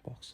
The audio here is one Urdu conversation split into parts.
box.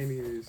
Anyways,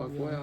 Pakoya.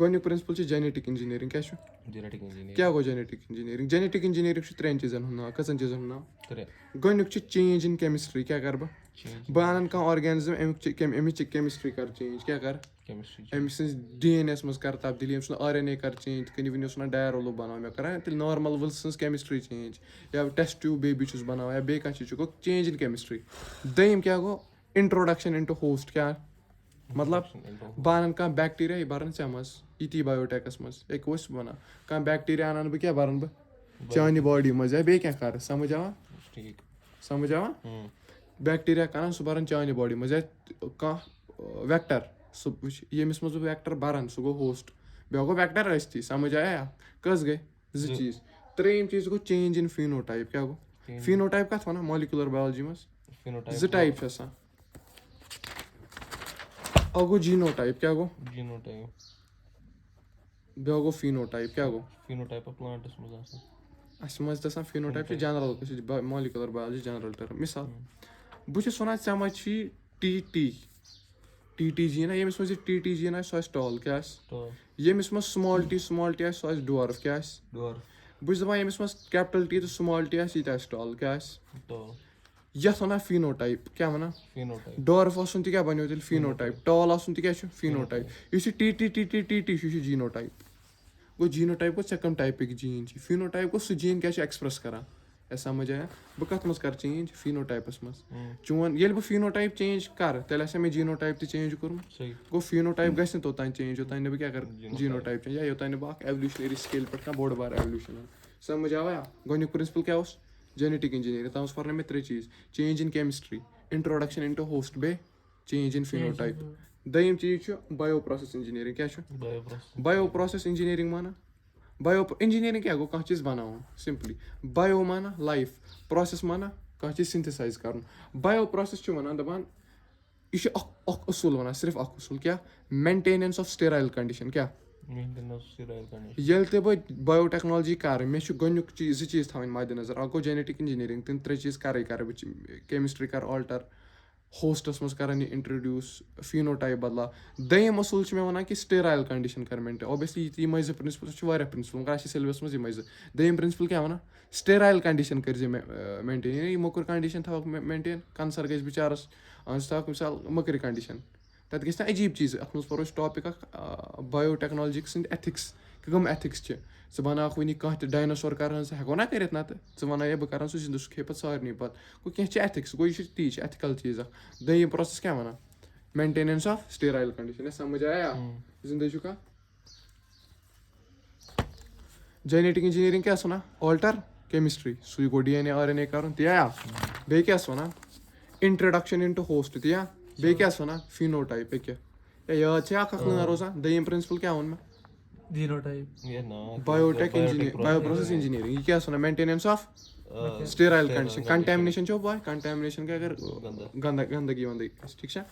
گۄڈنیُک پرنسپل چھُ جینیٹِک انجیٖنرِنٛگ کیٛاہ چھُ کیٛاہ گوٚو جینیٹِک انجیٖنرِنٛگ جینیٹِک انجیٖنرِنٛگ چھُ 3 چیٖزن ہُنٛد ناو کٔژن چیٖزن ہُنٛد ناو گۄڈنیُک چھُ چینج اِن کیمسٹری کیٛاہ کرٕ بہٕ انن کانٛہہ آرگینزم اَمِچ کیمسٹری کرٕ چینج کیٛاہ کرٕ أمۍ سٕنٛز ڈی این اے یس منٛز کرٕ تبدیٖلی أمۍ سُنٛد آر این اے کرٕ چینج تِتھ کٔنۍ ؤنِو ژٕ ڈایرولو بناو مےٚ کران تیٚلہِ نارمل وٕل سٕنٛز کیمسٹری چینج یا ٹیسٹ ٹیوٗب بیبی چھُس بناوان یا بیٚیہِ کانٛہہ چیٖز چھُ گوٚو چینج اِن کیمسٹری دوٚیِم کیٛاہ گوٚو انٹروڈکشن اِن ٹُو ہوسٹ کیٛاہ مطلب بہٕ انن کانٛہہ بیکٹیریا یہِ برن ژےٚ منٛز یِتی بایوٹیکس منٛز ہے کُس چھُ بنان کانٛہہ بیکٹیریا انن بہٕ کیٛاہ برن بہٕ چانہِ باڈی منٛز یا بیٚیہِ کینٛہہ کرٕ سمجھ آوا بیکٹیریا کران سُہ برن چانہِ باڈی منٛز یا کانٛہہ ویکٹر سُہ وٕچھ ییٚمِس منٛز بہٕ ویکٹر برن سُہ گوٚو ہوسٹ بیٛاکھ گوٚو ویکٹر ٲسۍتھٕے سمجھ آیا کٔژ گٔے 2 چیٖز ترٛیٚیِم چیٖز گوٚو چینج اِن فینوٹایپ کیٛاہ گوٚو فینوٹایپ کتھ ونان مالِکیوٗلر بایولجی منٛز 2 ٹایپ چھِ آسان اکھ گوٚو جیٖنوٹایپ کیٛاہ گوٚو بیٛاکھ گوٚو فینوٹایپ کیٛاہ گوٚو اَسہِ منٛز تہِ آسان فینوٹایپ چھُ جنرل مالِکیوٗلر بایولجی جنرل ٹٔرٕم مِثال بہٕ چھُس وَنان ژےٚ منٛز چھُی ٹی ٹی جیٖن ییٚمِس منٛز یہِ ٹی ٹی جیٖن آسہِ سُہ آسہِ ٹال کیٛاہ آسہِ ییٚمِس منٛز سُمال ٹی آسہِ سُہ آسہِ ڈوارف کیٛاہ آسہِ بہٕ چھُس دَپان ییٚمِس منٛز کیپٹل ٹی تہٕ سُمال ٹی آسہِ یہِ تہِ آسہِ ٹال کیٛاہ آسہِ یَتھ وَنان فینوٹایپ کیٛاہ وَنان ڈوارف آسُن تہِ کیٛاہ بنیو تیٚلہِ فینوٹایپ ٹال آسُن تہِ کیٛاہ چھُ فینوٹایپ یُس یہِ ٹی ٹی چھُ یہِ چھُ جیٖنوٹایپ گوٚو جیٖنوٹایپ گوٚو ژےٚ کَم ٹایپٕکۍ جیٖن چھِ فینوٹایپ گوٚو سُہ جیٖن کیٛاہ چھُ ایٚکسپرٛس کران یا سمجھ آیا بہٕ کَتھ منٛز کَرٕ چینج فینوٹایپَس منٛز چون ییٚلہِ بہٕ فینوٹایپ چینج کَرٕ تیٚلہِ آسیا مےٚ جیٖنوٹایپ تہِ چینج کوٚرمُت گوٚو فینوٹایپ گژھِ نہٕ توٚتانۍ چینج یوٚتانۍ نہٕ بہٕ کیٛاہ کَرٕ جیٖنوٹایپ چینج یا یوٚتانۍ نہٕ بہٕ اکھ ایٚولوٗشنٔری سکیلہِ پٮ۪ٹھ کانٛہہ بوٚڑ بار ایٚولوٗشن اَنہٕ سمجھ آوا گۄڈنیُک پرنسپل کیٛاہ اوس جینیٹِک انجیٖنرِنٛگ تَتھ منٛز پَرنٲے مےٚ 3 چیٖز چینج اِن کیمسٹری انٹروڈکشن اِن ٹُو ہوسٹ بیٚیہِ چینج اِن فینوٹایپ دوٚیِم چیٖز چھُ بایو پروسیس انجیٖنرِنٛگ کیٛاہ چھُ بایو پروسیس انجیٖنرِنٛگ مانان بایو انجیٖنرِنٛگ کیٛاہ گوٚو کانٛہہ چیٖز بناوُن سمپلی بایو مانان لایف پروسیس مانان کانٛہہ چیٖز سِنتھسایز کرُن بایو پروسیس چھُ وَنان دَپان یہِ چھُ اکھ اصوٗل وَنان صرف اکھ اصوٗل کیٛاہ مینٹیننس آف سٹیرایل کنڈِشن کیٛاہ ییٚلہِ تہِ بہٕ بایو ٹیکنالجی کرٕ مےٚ چھُ گۄڈنیُک چیٖز 2 چیٖز تھاوٕنۍ مدِ نظر اکھ گوٚو جینیٹِک انجیٖنرِنٛگ تِم 3 چیٖز کرٕ بہٕ کیمسٹری کرٕ آلٹر ہوسٹس منٛز کرن یہِ انٹرڈیوٗس فینوٹایپ بدلاو دوٚیِم اصوٗل چھُ مےٚ وَنان کہِ سٹیرایل کنڈِشن کر مینٹین اوبیسلی یِمے 2 پرنسپل چھِ واریاہ پرنسپل مگر اَسہِ چھِ سیلبس منٛز یِمے 2 دوٚیِم پرنسپل کیٛاہ وَنان سٹیرایل کنڈِشن کٔرزِ مینٹین یعنی مٔکٕر کنڈِشن تھاوکھ مینٹین کَنسر گژھِ بِچارس ژٕ تھاوکھ مِثال مٔکرِ کنڈِشن تَتہِ گژھِ نہ عجیٖب چیٖز اَتھ منٛز پَرو أسۍ ٹاپِک اکھ بایو ٹیکنالجی سٕنٛدۍ ایتھِکس کٕم ایتھِکس چھِ ژٕ بناوکھ وُنہِ کانٛہہ تہِ ڈایناسور کرٕہن ژٕ ہٮ۪کو نا کٔرِتھ نتہٕ ژٕ وَنان ہے بہٕ کران سُہ زِندٕ سُہ کھیٚیہِ پَتہٕ سارنٕے پَتہٕ گوٚو کیٚنٛہہ چھِ ایتھِکس گوٚو یہِ چھُ تی چھُ ایتھِکل چیٖز اکھ دوٚیِم پروسیس کیٛاہ وَنان مینٹیننس آف سٹیرایل کنڈِشن سمجھ آیا زِندٕ چھُ کانٛہہ جینیٹِک انجیٖنرِنٛگ کیٛاہ ٲس وَنان آلٹر کیمسٹری سُے گوٚو D N A R N A کرُن تی آیا بیٚیہِ کیٛاہ ٲس وَنان انٹرڈکشن اِن ٹُو ہوسٹ تی یا بیٚیہِ کیٛاہ ٲس وَنان فینوٹایپ ییٚکیٛاہ ہے یاد چھِ اکھ نٲر روزان دوٚیِم پرنسپل کیٛاہ ووٚن مےٚ بایوٹیک بایو پروسیس انجیٖنرِنٛگ یہِ کیٛاہ ٲس وَنان مینٹیننس آف سٹیرایل کنڈِشن کنٹیمنیشن چھو پاے کنٹیمنیشن کیٛاہ کَرِ گنٛدگی ونٛدگی ٹھیٖک چھا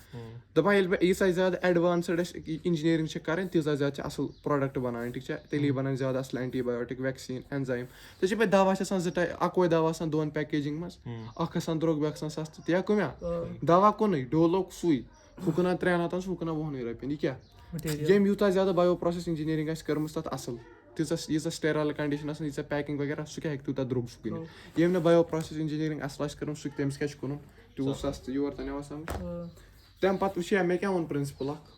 دَپان ییٚلہِ مےٚ ییٖژاہ زیادٕ ایڈوانسٕڈ اَسہِ انجیٖنرِنٛگ چھِ کَرٕنۍ تیٖژاہ زیادٕ چھِ اَصٕل پروڈکٹ بَناوٕنۍ ٹھیٖک چھا تیٚلی بَنن زیادٕ اَصٕل اینٹی بایوٹِک ویکسیٖن اینزایم ژےٚ چھِ پَتہٕ دوا چھِ آسان 2 ٹایپ اَکوے دوا آسان 2 پیکیجِنٛگ منٛز اکھ آسان درٛوگ بیٛاکھ آسان سَستہٕ تی یا کٕمیا دوا کُنُے ڈولو سُے ہُہ کٕنان 3 ہَتن ہُہ کٕنان 20 رۄپین یہِ کیٛاہ ییٚمۍ یوٗتاہ زیادٕ بایو پروسیس انجیٖنرِنٛگ آسہِ کٔرمٕژ تَتھ اَصٕل ییٖژاہ سٹیرایل کنڈِشن آسان ییٖژاہ پیکِنٛگ وغیرہ سُہ کیٛاہ ہیٚکہِ تیوٗتاہ درٛوگ سُہ کٕنِتھ ییٚمۍ نہٕ بایو پروسیس انجیٖنرِنٛگ اَصٕل آسہِ کٔرمٕژ سُہ تٔمِس کیٛاہ چھُ کٕنُن تیوٗت سَستہٕ یور تانۍ یِوان سَمجھ تَمہِ پَتہٕ وٕچھ مےٚ کیٛاہ ووٚن پرنسپل اکھ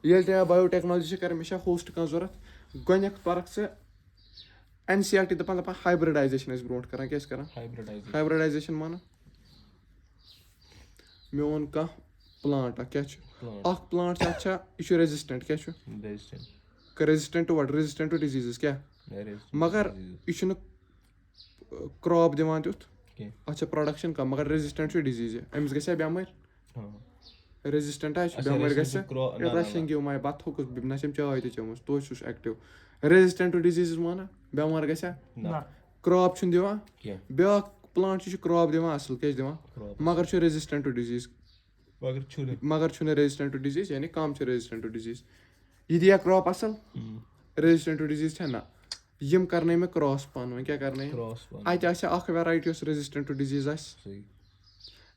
ییٚلہِ تہِ مےٚ بایو ٹیکنالجی چھِ کَرٕنۍ مےٚ چھا ہوسٹ کانٛہہ ضوٚرتھ گۄڈٕنیٚتھ پَرکھ ژٕ این سی آر ٹی دَپان ہایبرڈایزیشن ٲسۍ برونٛٹھ کران کیٛاہ ٲسۍ کران ہایبرڈایزیشن مانان مےٚ اوٚن کانٛہہ پلانٹ اکھ کیٛاہ چھُ اکھ پلانٹ چھُ اَتھ چھا یہِ چھُ ریزِسٹنٹ کیٛاہ چھُ ریزِسٹنٹ ٹُو وٹ ریزِسٹنٹ ٹُو ڈِزیٖزٕز کیٛاہ مگر یہِ چھُنہٕ کراپ دِوان تیُتھ اَتھ چھِ پرٛوڈَکشَن کَم مگر ریزِسٹنٹ چھُ ڈِزیٖز أمِس گژھِ ہا بٮ۪مٲرۍ ریزِسٹنٹ چھُ بٮ۪مٲرۍ گژھِ شنٛگیو ماے بَتہٕ تھوٚکُس نہ چھِ چاے تہِ چٲمٕژ توتہِ چھُس ایکٹِو ریزِسٹنٹ ٹُو ڈِزیٖزٕز مانان بٮ۪مار گژھِ ہا کراپ چھُنہٕ دِوان بیٛاکھ پلانٹ چھُ کراپ دِوان اَصٕل کیٛاہ چھُ دِوان مگر چھُ ریزِسٹنٹ ٹُو ڈِزیٖز مگر چھُنہٕ ریزِسٹنٹ ٹُو ڈِزیٖز یعنی کَم چھُ ریزِسٹنٹ ٹُو ڈِزیٖز یہِ دِیا کراپ اَصٕل ریزِسٹنٹ ٹُو ڈِزیٖز چھا نہ یِم کَرنٲے مےٚ کراس پانہٕ ؤنۍ کیٛاہ کَرنٲے اَتہِ آسہِ ہا اکھ ویرایٹی یۄس ریزِسٹنٹ ٹُو ڈِزیٖز آسہِ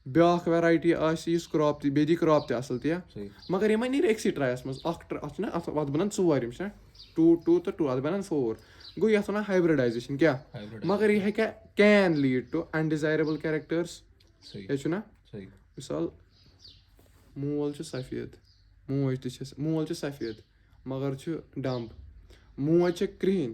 بیٛاکھ ویرایٹی آسہِ یُس کرٛاپ تہِ بیٚیہِ دی کرٛاپ تہِ اَصٕل تی مگر یِمَے نیرِ أکسٕے ٹرٛایَس منٛز اَتھ چھُنہ اَتھ بَنان 4 یِم چھِنہ 2 تہٕ 2 اَتھ بَنان 4 گوٚو یَتھ وَنان ہایبرڈایزیشَن کیٛاہ مگر یہِ ہیٚکیٛاہ کین لیٖڈ ٹُو اَنڈِزایریبٕل کیریکٹٲرٕس یہِ چھُنہ مِثال مول چھُ سفید موج تہِ چھَس مول چھُ سفید مگر چھُ ڈمب موج چھِ کرٛہِنۍ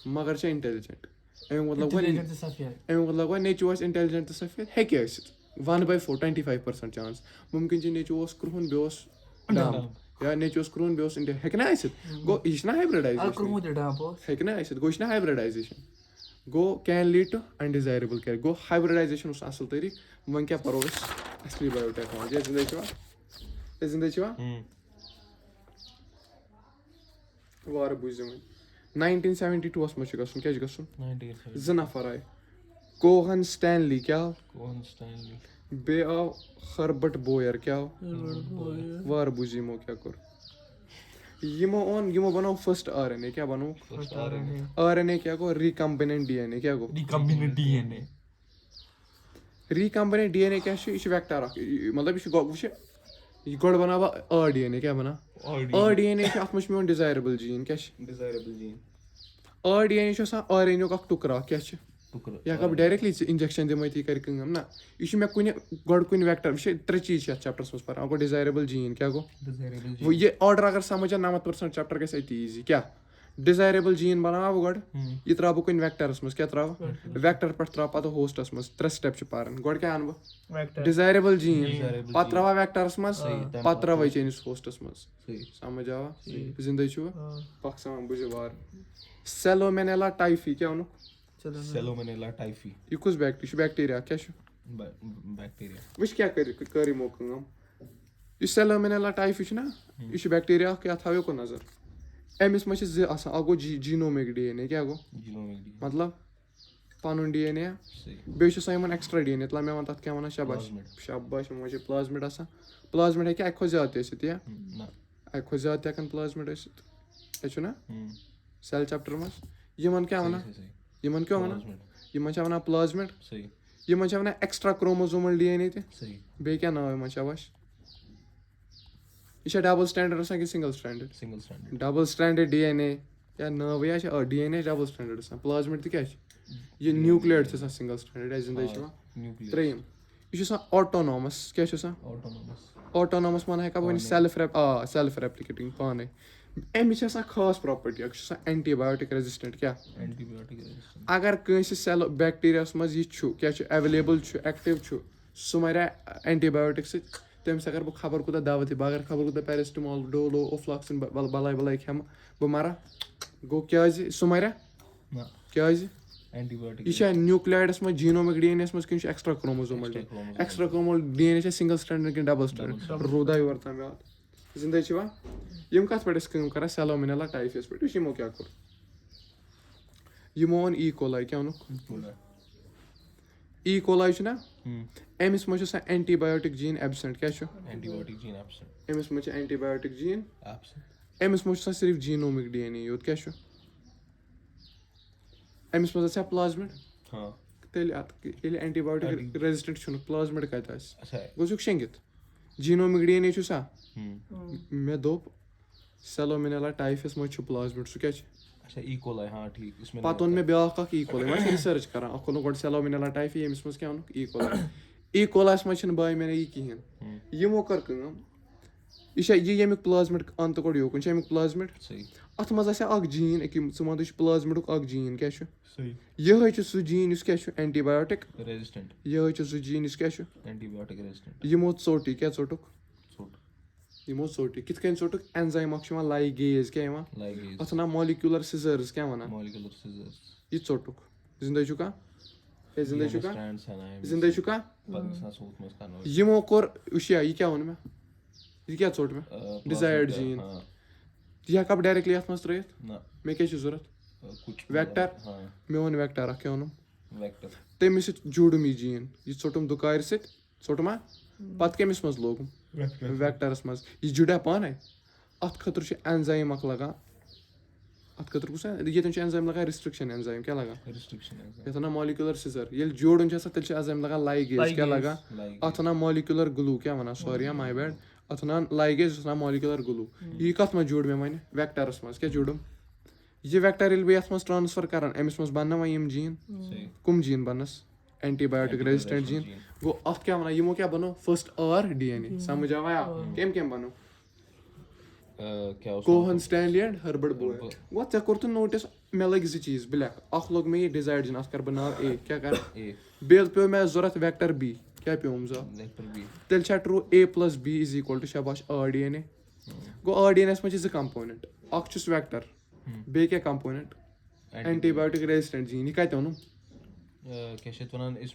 مگر چھِ اِنٹیلِجنٹ اَمیُک مطلب گوٚو نیٚچوٗ آسہِ اِنٹیلِجنٹ تہٕ سفید ہیٚکہِ ٲسِتھ 1/4 25% چانٕس مُمکِن چھِ نیٚچوٗ اوس کرٛہُن بیٚیہِ اوس ڈمب یا نیٚچوٗ اوس کرٛہُن بیٚیہِ اوس ہیٚکہِ نہ ٲسِتھ گوٚو یہِ چھِنہ ہایبرڈایزیشن ہیٚکہِ نہ ٲسِتھ گوٚو یہِ چھِنہ ہایبرڈایزیشن گوٚو کین لیٖڈ ٹُو اَنڈِزایریبٕل کیریکٹر گوٚو ہایبرڈایزیشن اوس اَصٕل طریٖقہٕ وۄنۍ کیٛاہ پَرو أسۍ اَصلی بَیوٹیکنالجی زِندَے چھِوا وارٕ بوٗزِو وۄنۍ 1972 منٛز چھُ گژھُن کیٛاہ چھُ گژھُن 2 نفر آیہِ کوہن سٹینلی کیٛاہ آو بیٚیہِ آو ہربٹ بویر کیٛاہ آو وارٕ بوٗزِو یِمو کیٛاہ کوٚر یِمو بنوو فٔسٹ RNA کیٛاہ بنوو RNA کیٛاہ گوٚو رِکمبِننٹ DNA کیٛاہ گوٚو رِکمبِننٹ DNA کیٛاہ چھُ یہِ چھُ ویکٹر اکھ مطلب یہِ چھُ وٕچھِ یہِ گۄڈٕ بناو بہٕ DNA کیٛاہ بناو DNA چھُ اَتھ منٛز چھُ میون ڈِزایریبٕل جیٖن کیٛاہ چھُ DNA چھُ آسان RNA یُک اکھ ٹُکرٕ اکھ کیٛاہ چھُ یہِ ہٮ۪کا بہٕ ڈایریکٹلی ژٕ اِنجکشن دِمے تی کرِ کٲم نہ یہِ چھُ مےٚ گۄڈٕ کُنہِ ویکٹر وٕچھ 3 چیٖز چھِ اَتھ چیپٹرس منٛز پَران اکھ گوٚو ڈِزایریبٕل جیٖن کیٛاہ گوٚو یہِ آرڈر اگر سمجھ 90% چیپٹر گژھِ أتی ایٖزی کیٛاہ ڈِزایریبٕل جیٖن بناو بہٕ گۄڈٕ یہِ تراو بہٕ کُنہِ ویکٹرس منٛز کیٛاہ تراو ویکٹر پٮ۪ٹھ تراو پَتہٕ ہوسٹس منٛز 3 سٹیپ چھِ پَرٕنۍ گۄڈٕ کیٛاہ اَنہٕ بہٕ ڈِزایریبٕل جیٖن پَتہٕ تراوٕ ویکٹرس منٛز پَتہٕ تراوٕ چٲنِس ہوسٹس منٛز سمجھ آوا زِندَے چھُوا پکھ سان بوٗزِو وارٕ سیلومینیلا ٹایفی کیٛاہ ووٚنُکھ یہِ کُس بیکٹیریا یہِ چھُ بیکٹیریا کیٛاہ چھُ وٕچھ کیٛاہ کٔر یِمو کٲم یُس سیلومینیلا ٹایفی چھُنہ یہِ چھُ بیکٹیریا اکھ یَتھ تھاو یوکُن نظر أمِس منٛز چھِ 2 آسان اکھ گوٚو جیٖنومِک DNA کیٛاہ گوٚو مطلب پَنُن DNA بیٚیہِ چھُ آسان یِمن ایکٕسٹرا DNA تُل مےٚ وَن تَتھ کیٛاہ وَنان شاباش یِمن منٛز چھِ پٕلازمِڈ آسان پٕلازمِڈ ہیٚکہِ اَکہِ کھۄتہٕ زیادٕ تہِ ٲسِتھ یا اَکہِ کھۄتہٕ زیادٕ تہِ ہٮ۪کان پٕلازمِڈ ٲسِتھ یہِ چھُنہ سیل چیپٹر منٛز یِمن کیٛاہ وَنان یِمن کیٛاہ وَنان یِمن چھا وَنان پٕلازمِڈ یِمن چھا وَنان ایکٕسٹرا کروموزومل DNA تہِ بیٚیہِ کیٛاہ ناو یِمن شاباش یہِ چھا ڈبل سٹینڈٲڈ آسان کِنہٕ سِنگل سٹینڈٲڈ ڈبل سٹینڈٲڈ DNA کیٛاہ ناوٕے چھِ DNA ڈبل سٹینڈٲڈ آسان پٕلازمِڈ تہِ کیٛاہ چھِ یہِ نیوٗکلیر چھِ آسان سِنگل سٹینڈٲڈ زِندَے چھِ یِوان 3 یہِ چھُ آسان آٹونامس کیٛاہ چھُ آسان آٹونامس مانہٕ ہٮ۪کا بہٕ ؤنِتھ سیلف ریپلِکیٹِنگ پانے أمِس چھِ آسان خاص پراپرٹی اکھ چھُ آسان اینٹی بایوٹِک ریزِسٹنٹ کیٛاہ اگر کٲنٛسہِ بیکٹیریاہس منٛز یہِ چھُ کیٛاہ چھُ ایویلیبٕل چھُ ایکٹِو چھُ سُہ مَرِ اینٹی بایوٹِک سۭتۍ تٔمِس اگر بہٕ خبر کوٗتاہ دوا دِمہٕ بہٕ اگر خبر کوٗتاہ پیرسٹمال ڈولو اوفلاکسِن بلاے ولاے کھٮ۪مہٕ بہٕ مَرا گوٚو کیٛازِ سُہ مَرِ کیٛازِ یہِ چھا نیوٗکلیڈس منٛز جیٖنومِک DNA یس منٛز کِنہٕ چھُ extra chromosomal extra chromosomal DNA چھا سِنگل سٹینڈٲڈ کِنہٕ ڈبل سٹینڈٲڈ روٗدا یورٕ تام یاد زِندَے چھِوا یِم کَتھ پٮ۪ٹھ ٲسۍ کٲم کران سیلومینیلا ٹایفیَس پٮ۪ٹھ وٕچھ یِمو کیٛاہ کوٚر یِمو اوٚن ایٖکولاے کیٛاہ اوٚنُکھ ایٖکولاے چھُنہ أمِس منٛز چھُ آسان اینٹی بایوٹِک جیٖن ایبسینٹ کیٛاہ چھُ أمِس منٛز چھِ اینٹی بایوٹِک جیٖن أمِس منٛز چھُ آسان صرف جیٖنومِک DNA یوت کیٛاہ چھُ أمِس منٛز آسیا پٕلازمِڈ تیٚلہِ ییٚلہِ اینٹی بایوٹِک ریزِسٹنٹ چھُنہٕ پٕلازمِڈ کَتہِ آسہِ گوٚو ژٕ شیٚنگِتھ جیٖنومِک DNA چھُ سا مےٚ دوٚپ سیلومینیلا ٹایفیَس منٛز چھُ پٕلازمِڈ سُہ کیٛاہ چھُ پَتہٕ اوٚن مےٚ بیٛاکھ اکھ ایٖکولاے وۄنۍ چھِ رِسٲرٕچ کران اکھ اوٚنُکھ گۄڈٕ سیلومینیلا ٹایفی ییٚمِس منٛز کیٛاہ اوٚنُکھ ایٖکولاے منٛز چھِنہٕ باے مےٚ یہِ کِہینۍ یِمو کٔر کٲم یہِ چھا یہِ ییٚمیُک پٕلازمِڈ اَن تہٕ گۄڈٕ یوکُن یہِ چھا اَمیُک پٕلازمِڈ اَتھ منٛز آسہِ ہا اکھ جیٖن أکیاہ ژٕ وَن تہٕ یہِ چھُ پٕلازمِڈُک اکھ جیٖن کیٛاہ چھُ یِہوے چھُ سُہ جیٖن یُس کیٛاہ چھُ اینٹی بایوٹِک یِہوے چھُ سُہ جیٖن یُس کیٛاہ چھُ یِمو ژوٚٹ یہِ کیٛاہ ژوٚٹُکھ یِمو ژوٚٹ یہِ کِتھ کٔنۍ ژوٚٹُکھ اینزایم اکھ چھُ یِوان لایگیز کیٛاہ یِوان اَتھ وَنان مالِکیوٗلر سِزٲرٕز کیٛاہ وَنان یہِ ژوٚٹُکھ زِندَے چھُکھا زِندَے چھُکھا یِمو کوٚر وٕچھ یہِ کیٛاہ ووٚن مےٚ یہِ کیٛاہ ژوٚٹ مےٚ ڈِزایٲرڈ جیٖن یہِ ہٮ۪کا بہٕ ڈایریکٹلی اَتھ منٛز ترٲیِتھ مےٚ کیٛاہ چھُ ضوٚرتھ ویکٹر مےٚ اوٚن ویکٹر اکھ کیٛاہ اوٚنُم تٔمِس سۭتۍ جوٗڑُم یہِ جیٖن یہِ ژوٚٹُم دُکارِ سۭتۍ ژوٚٹما پَتہٕ کٔمِس منٛز لوگُم ویکٹرس منٛز یہِ جُڑیا پانے اَتھ خٲطرٕ چھُ اینزایم اکھ لگان اتھ خٲطرٕ کُس ییٚتٮ۪ن چھُ اٮ۪نزایم لگان رِسٹرٛکشن اٮ۪نزایم کیٛاہ لگان رِسٹرٛکشن یَتھ وَنان مالِکیوٗلر سِزر ییٚلہِ جوڑُن چھُ آسان تیٚلہِ چھُ اٮ۪نزایم لگان لایگیز کیٛاہ لگان اَتھ وَنان مالِکیوٗلر گلوٗ کیٛاہ وَنان سوری ماے بیڈ اَتھ وَنان لایگیز یَتھ وَنان مالِکیوٗلر گلوٗ یہِ کَتھ منٛز جوڑ مےٚ وۄنۍ وٮ۪کٹرس منٛز کیٛاہ جوڑُم یہِ وٮ۪کٹر ییٚلہِ بہٕ یَتھ منٛز ٹرانسفر کران أمِس منٛز بننا وۄنۍ یِم جیٖن کٕم جیٖن بننس اینٹی بایوٹِک ریزسٹنٹ جیٖن گوٚو اَتھ کیٛاہ وَنان یِمو کیٛاہ بنوو فٔسٹ ڈی این اے سمجھ آیا کٔمۍ بنوو کوہن سٹینلی اینڈ ہربرٹ بویر گوٚو ژےٚ کوٚرتھٕ نوٹِس مےٚ لٔگۍ 2 چیٖز بٕلیک اکھ لوٚگ مےٚ یہِ ڈِزایڈ جیٖن اَتھ کَرٕ بہٕ ناو اے کیٛاہ کَرٕ بیٚیہِ پیٚو مےٚ ضوٚرتھ وٮ۪کٹر بی کیٛاہ پیوٚوُم ضوٚرتھ تیٚلہِ چھا true A plus B is equal to شاباش ڈی این اے گوٚو ڈی این اے یس منٛز چھِ 2 کمپوننٹ اکھ چھُس وٮ۪کٹر بیٚیہِ کیٛاہ کمپوننٹ اینٹی بایوٹِک ریزسٹنٹ جیٖن یہِ کَتہِ اوٚنُم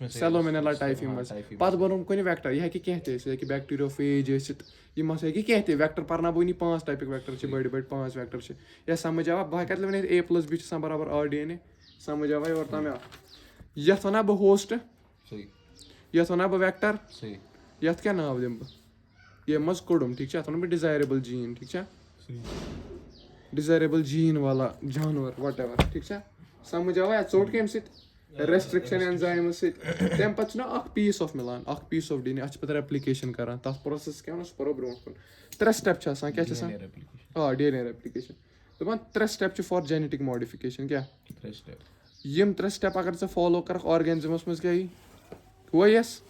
سیلومینیلا ٹایفی منٛز پتہٕ بنووُم کُنہِ وٮ۪کٹر یہِ ہٮ۪کہِ کینٛہہ تہِ ٲسِتھ یہِ ہٮ۪کہِ بیکٹیریوفیج ٲسِتھ یِم ہسا ہٮ۪کہِ کینٛہہ تہِ وٮ۪کٹر پرناو بہٕ وٕنی 5 ٹایپٕکۍ وٮ۪کٹر چھِ بٔڑۍ 5 وٮ۪کٹر چھِ یا سمجھ آوا بہٕ ہٮ۪کہٕ ؤنِتھ اے پلس بی چھِ آسان برابر ڈی این اے سمجھ آوا یور تام یتھ ونان بہٕ ہوسٹ یتھ ونان بہٕ وٮ۪کٹر یتھ کیٛاہ ناو دِمہٕ بہٕ ییٚمہِ منٛز کوٚڑُم ٹھیٖک چھا یتھ ونان بہٕ ڈِزایریبٕل جیٖن ٹھیٖک چھا ڈِزایریبٕل جیٖن والا جانور وٹ ایور ٹھیٖک چھا سمجھ آوا ژوٚٹ کَمہِ سۭتۍ ریسٹرکشن اٮ۪نزایمہٕ سۭتۍ تَمہِ پتہٕ چھُنہ اکھ پیٖس آف مِلان اکھ پیٖس آف ڈی این اے اتھ چھِ پتہٕ ریپلِکیشن کران تتھ پروسیس کیٛاہ وَنان سُہ پرو برونٛٹھ کُن 3 سٹٮ۪پ چھِ آسان کیٛاہ چھِ آسان ڈی این اے ریپلِکیشن دَپان 3 سٹٮ۪پ چھِ فار جینِٹِک ماڈِفِکیشن کیٛاہ یِم 3 سٹٮ۪پ اگر ژٕ فالو کَرکھ آرگینزمس منٛز کیٛاہ یی ہُہ یس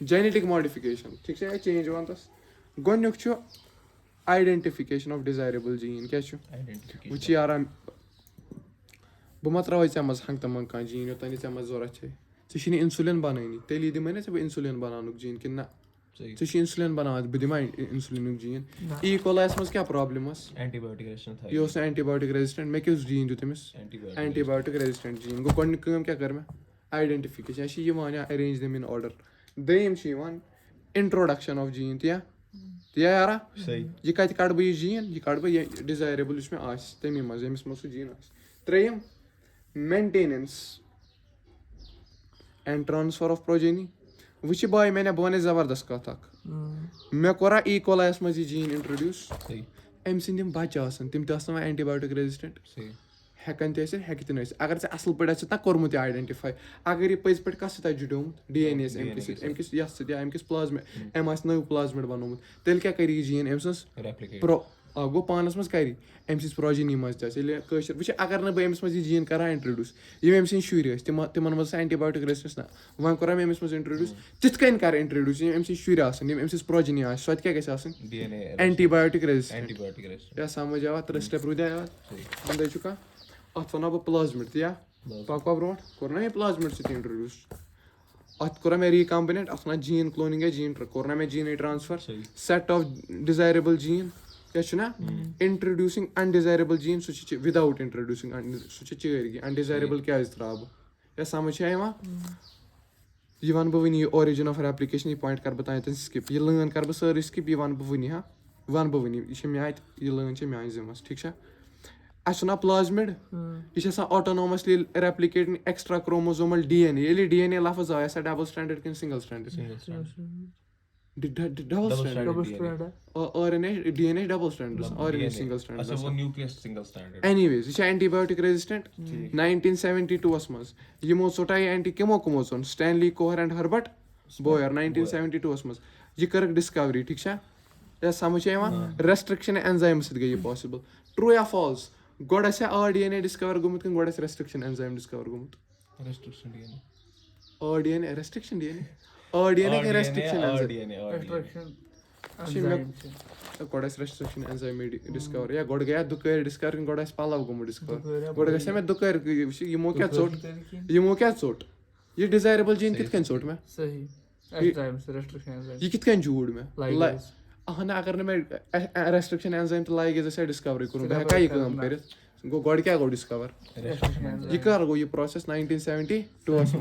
جینِٹِک ماڈِفِکیشن ٹھیٖک چھا چینج یِوان تس گۄڈنیُک چھُ آیڈینٹِفِکیشن آف ڈِزایریبٕل جیٖن کیٛاہ چھُ وٕچھ یارا بہٕ ما ترٛاوَے ژےٚ منٛز ہنٛگتہٕ منٛگ کانٛہہ جیٖن یوٚتانۍ نہٕ ژےٚ منٛز ضوٚرتھ چھے ژےٚ چھُے نہٕ اِنسُلِن بنٲنی تیٚلی دِمَے نا ژےٚ بہٕ اِنسُلِن بناونُک جیٖن کِنہٕ نہ ژےٚ چھُے اِنسُلِن بناوان بہٕ دِمہٕ اِنسُلِنُک جیٖن ای کولایَس منٛز کیٛاہ پرٛابلِم ٲس یہِ اوس نہٕ اینٹی بایوٹِک ریزسٹنٹ مےٚ کیُس جیٖن دیُت أمِس اینٹی بایوٹِک ریزسٹنٹ جیٖن گوٚو گۄڈنیُک کٲم کیٛاہ کٔر مےٚ آیڈینٹِفِکیشن یہِ چھِ یِوان یا اٮ۪رینٛج دِم اِن آرڈر دوٚیِم چھِ یِوان اِنٹرٛوڈکشن آف جیٖن تی یارا یہِ کَتہِ کَڑٕ بہٕ یہِ جیٖن یہِ کَڑٕ بہٕ یہِ ڈِزایریبٕل یُس مےٚ آسہِ تَمی منٛز ییٚمِس منٛز سُہ جیٖن آسہِ 3 مینٹیننس اینڈ ٹرانسفر آف پروجینی وٕچھِ باے بہٕ وَنَے زبردست کَتھ اکھ مےٚ کوٚرا ای کولایَس منٛز یہِ جیٖن اِنٹرٛڈیوٗس أمۍ سٕنٛدۍ یِم بچہِ آسان تِم تہِ آسان وۄنۍ اینٹی بایوٹِک ریزسٹنٹ ہٮ۪کان تہِ ٲسِتھ ہٮ۪کہِ تہِ نہٕ ٲسِتھ اگر ژےٚ اَصٕل پٲٹھۍ آسہِ نہ کوٚرمُت یہِ آیڈینٹِفاے اگر یہِ پٔزۍ پٲٹھۍ کَتھ سۭتۍ آسہِ جُڑیومُت ڈی این اے یَس أمۍ کِس سۭتۍ أمۍ کِس یَتھ سۭتۍ یا أمۍ کِس أمۍ آسہِ نٔو پٕلازمِڈ بنومُت تیٚلہِ کیٛاہ کَرِ یہِ جیٖن أمۍ سٕنٛز گوٚو پانَس منٛز کَرِ أمۍ سٕنٛز پروجِنی منٛز تہِ آسہِ ییٚلہِ کٲشِر وٕچھ اگر نہٕ بہٕ أمِس منٛز یہِ جیٖن کَرٕ ہا اِنٹرٛڈیوٗس یِم أمۍ سٕنٛدۍ شُرۍ ٲسۍ تِمن منٛز ٲس اینٹی بایوٹِک ریزسٹنس نہ وۄنۍ کوٚرا مےٚ أمِس منٛز اِنٹرٛڈیوٗس تِتھ کٔنۍ کَرٕ اِنٹرٛڈیوٗس یِم أمۍ سٕنٛدۍ شُرۍ آسن یِم أمۍ سٕنٛز پروجِنی آسہِ سۄ تہِ کیٛاہ گژھِ آسٕنۍ اینٹی بایوٹِک ریزسٹنٹ یا سمجھ آوا 3 سٹٮ۪پ روٗدیا یاد بیٚیہِ چھُ کانٛہہ اَتھ وَنو بہٕ پلازمِڈ تی پَکوا برونٛٹھ کوٚر نا مےٚ پلازمِڈ سۭتۍ اِنٹرٛڈیوٗس اَتھ کوٚرا مےٚ رِکامبِنیٹ اَتھ وَنان جیٖن کلونِنٛگ یا جیٖن کوٚر نا مےٚ جیٖنٕے ٹرانسفر سیٹ آف ڈِزایریبٕل جیٖن کیٛاہ چھُنہ اِنٹرٛڈیوٗسِنٛگ اَنڈِزایریبٕل جیٖن سُہ چھِ وِدآوُٹ اِنٹرٛڈیوٗسِنٛگ سُہ چھِ چٲرۍ اَنڈِزایریبٕل کیٛازِ ترٛاوٕ بہٕ یا سمجھ چھا یِوان یہِ وَنہٕ بہٕ وٕنی یہِ آرِجن آف ایپلِکیشن یہِ پویِنٹ کَرٕ بہٕ تانٮ۪تھ سِکِپ یہِ لٲن کَرٕ بہٕ سٲرٕے سِکِپ یہِ وَنہٕ بہٕ وٕنی وَنہٕ بہٕ وٕنی یہِ چھِ مےٚ اَتہِ یہِ لٲن چھِ میٛانہِ ذِمَس ٹھیٖک چھا اَسہِ چھُنہ پٕلازمِڈ یہِ چھِ آسان آٹونامَسلی ریپلِکیٹِنٛگ ایٚکٕسٹرا کروموزومل ڈی این اے ییٚلہِ یہِ ڈی این اے لفظ آو یہِ ہسا ڈبل سٹینڈٲڈ کِنہٕ single standard double standard R N A D N A double standard R N A single standard anyways یہِ چھِ اینٹی بایوٹِک ریزسٹنٹ 1972 منٛز یِمو ژوٚٹا یہِ anti کِمو ژوٚن Stanley کوہر and Herbert Bowyer 1972 منٛز یہِ کٔرٕکھ ڈِسکوری ٹھیٖک چھا یا سمجھ چھا یِوان ریسٹرکشن اٮ۪نزایمہٕ سۭتۍ گٔے یہِ پاسِبٕل ٹروٗ یا فالٕس گۄڈٕ آسیا ڈی این اے ڈِسکور گوٚمُت کِنہٕ گۄڈٕ آسہِ ریسٹرکشن اٮ۪نزایم ڈِسکور گوٚمُت D N A restriction D N A D N A restriction گۄڈٕ آسہِ ریسٹرکشن اٮ۪نزایم ڈِسکور یا گۄڈٕ گٔیا دُکٲرۍ ڈِسکور کِنہٕ گۄڈٕ آسہِ پَلو گوٚمُت ڈِسکور گۄڈٕ گژھِ ہا مےٚ دُکٲرۍ وٕچھ یِمو کیٛاہ ژوٚٹ یہِ ڈِزایریبٕل جیٖن کِتھ کٔنۍ ژوٚٹ مےٚ یہِ کِتھ کٔنۍ جوٗڑ مےٚ اہن اگر نہٕ مےٚ ریسٹرکشن اٮ۪نزایم تہٕ لایگیز آسہِ ہا ڈِسکوری کوٚرمُت بہٕ ہٮ۪کا یہِ کٲم کٔرِتھ گوٚو گۄڈٕ کیٛاہ گوٚو ڈِسکور یہِ کر گوٚو یہِ پروسیس 1972 منٛز